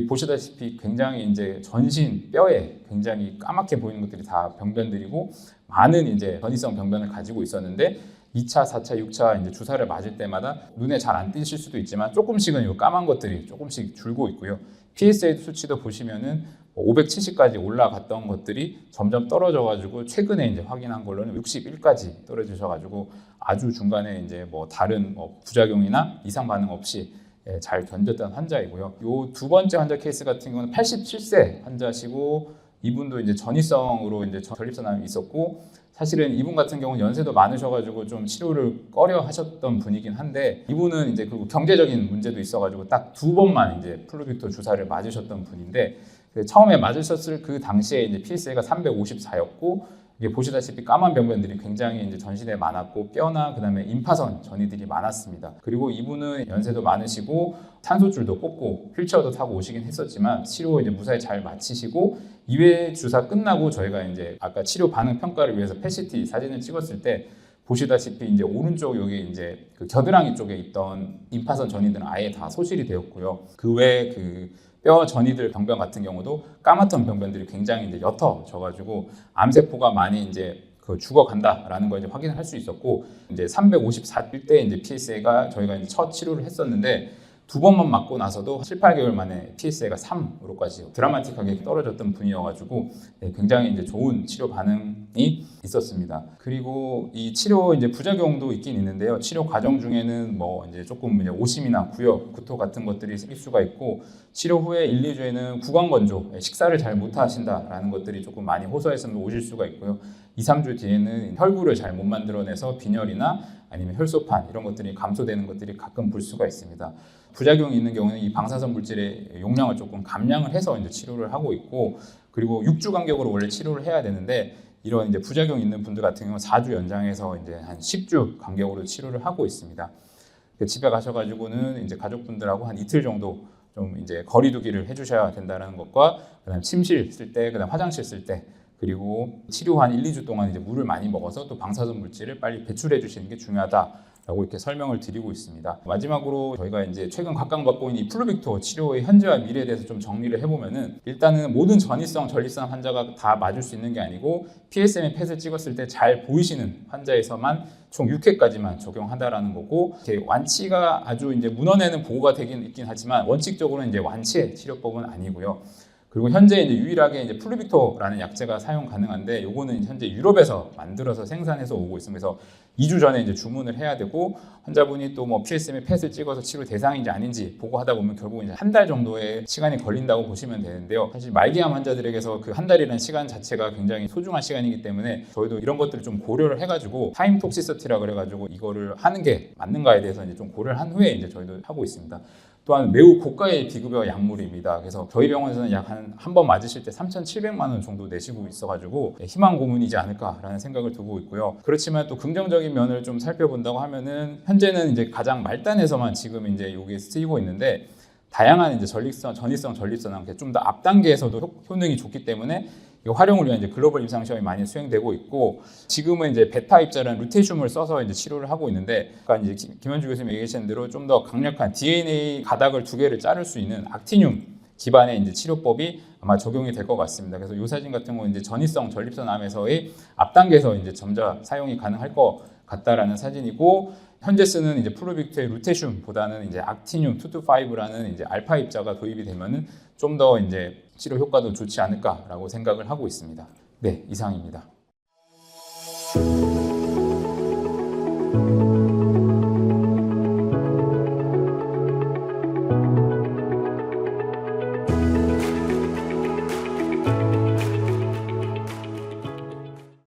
보시다시피 굉장히 이제 전신 뼈에 굉장히 까맣게 보이는 것들이 다 병변들이고, 많은 이제 전이성 병변을 가지고 있었는데 2차, 4차, 6차 이제 주사를 맞을 때마다 눈에 잘 안 띄실 수도 있지만 조금씩은 이 까만 것들이 조금씩 줄고 있고요. PSA 수치도 보시면은 570까지 올라갔던 것들이 점점 떨어져가지고 최근에 이제 확인한 걸로는 61까지 떨어지셔가지고 아주 중간에 이제 뭐 다른 부작용이나 이상 반응 없이 잘 견뎠던 환자이고요. 요 두 번째 환자 케이스 같은 경우는 87세 환자시고, 이분도 이제 전이성으로 이제 전립선암이 있었고, 사실은 이분 같은 경우는 연세도 많으셔가지고 좀 치료를 꺼려 하셨던 분이긴 한데, 이분은 이제 그리고 경제적인 문제도 있어가지고 딱 2번만 이제 플루빅토 주사를 맞으셨던 분인데, 처음에 맞으셨을 그 당시에 이제 PSA가 354였고, 이게 보시다시피 까만 병변들이 굉장히 이제 전신에 많았고, 뼈나 그다음에 임파선 전이들이 많았습니다. 그리고 이분은 연세도 많으시고 산소줄도 꽂고 휠체어도 타고 오시긴 했었지만 치료 이제 무사히 잘 마치시고, 2회 주사 끝나고 저희가 이제 아까 치료 반응 평가를 위해서 PET 사진을 찍었을 때 보시다시피 이제 오른쪽 여기 이제 그 겨드랑이 쪽에 있던 임파선 전이들은 아예 다 소실이 되었고요. 그 외에 그 뼈 전이들 병변 같은 경우도 까맣던 병변들이 굉장히 이제 옅어져가지고 암세포가 많이 이제 그 죽어간다라는 걸 이제 확인할 수 있었고, 이제 354일 때 이제 PSA가 저희가 이제 첫 치료를 했었는데 두 번만 맞고 나서도 7, 8개월 만에 PSA가 3으로까지 드라마틱하게 떨어졌던 분이어가지고 굉장히 이제 좋은 치료 반응이 있었습니다. 그리고 이 치료 이제 부작용도 있긴 있는데요. 치료 과정 중에는 뭐 이제 조금 이제 오심이나 구역, 구토 같은 것들이 생길 수가 있고, 치료 후에 1, 2주에는 구강건조, 식사를 잘 못하신다라는 것들이 조금 많이 호소해서 오실 수가 있고요. 2, 3주 뒤에는 혈구를 잘 못 만들어내서 빈혈이나 아니면 혈소판 이런 것들이 감소되는 것들이 가끔 볼 수가 있습니다. 부작용이 있는 경우는 이 방사선 물질의 용량을 조금 감량을 해서 이제 치료를 하고 있고, 그리고 6주 간격으로 원래 치료를 해야 되는데 이런 이제 부작용 있는 분들 같은 경우는 4주 연장해서 이제 한 10주 간격으로 치료를 하고 있습니다. 집에 가셔가지고는 이제 가족분들하고 한 이틀 정도 좀 이제 거리두기를 해주셔야 된다는 것과, 그다음 침실 쓸 때, 그다음 화장실 쓸 때, 그리고 치료 한 1, 2주 동안 이제 물을 많이 먹어서 또 방사선 물질을 빨리 배출해 주시는 게 중요하다라고 이렇게 설명을 드리고 있습니다. 마지막으로 저희가 이제 최근 각광받고 있는 이 플루빅토 치료의 현재와 미래에 대해서 좀 정리를 해보면은, 일단은 모든 전이성, 전립선 환자가 다 맞을 수 있는 게 아니고 PSM의 펫을 찍었을 때 잘 보이시는 환자에서만 총 6회까지만 적용한다라는 거고, 이렇게 완치가 아주 이제 문헌에는 보고가 되긴 있긴 하지만 원칙적으로는 이제 완치의 치료법은 아니고요. 그리고 현재 이제 유일하게 이제 플루빅토라는 약제가 사용 가능한데, 요거는 현재 유럽에서 만들어서 생산해서 오고 있습니다. 그래서 2주 전에 이제 주문을 해야 되고, 환자분이 또 뭐 PSM의 펫을 찍어서 치료 대상인지 아닌지 보고하다 보면 결국 이제 한 달 정도의 시간이 걸린다고 보시면 되는데요. 사실 말기암 환자들에게서 그 한 달이라는 시간 자체가 굉장히 소중한 시간이기 때문에 저희도 이런 것들을 좀 고려를 해가지고 타임 톡시서티라 그래가지고 이거를 하는 게 맞는가에 대해서 이제 좀 고려를 한 후에 이제 저희도 하고 있습니다. 또한 매우 고가의 비급여 약물입니다. 그래서 저희 병원에서는 약 한 번 맞으실 때 3,700만 원 정도 내시고 있어가지고 희망 고문이지 않을까라는 생각을 두고 있고요. 그렇지만 또 긍정적인 면을 좀 살펴본다고 하면은, 현재는 이제 가장 말단에서만 지금 이제 이게 쓰이고 있는데, 다양한 이제 전이성 전립선암 좀 더 앞 단계에서도 효능이 좋기 때문에 이 활용을 위한 이제 글로벌 임상 시험이 많이 수행되고 있고, 지금은 이제 베타 입자라는 루테슘을 써서 이제 치료를 하고 있는데, 아까 이제 김현주 교수님 얘기하신 대로 좀 더 강력한 DNA 가닥을 2개를 자를 수 있는 악티늄 기반의 이제 치료법이 아마 적용이 될 것 같습니다. 그래서 이 사진 같은 경우는 이제 전이성 전립선암에서의 앞 단계에서 이제 점자 사용이 가능할 것 같다라는 사진이고, 현재 쓰는 이제 플루빅토의 루테슘보다는 이제 악티늄 225라는 이제 알파 입자가 도입이 되면은 좀 더 이제 치료 효과도 좋지 않을까라고 생각을 하고 있습니다. 네, 이상입니다.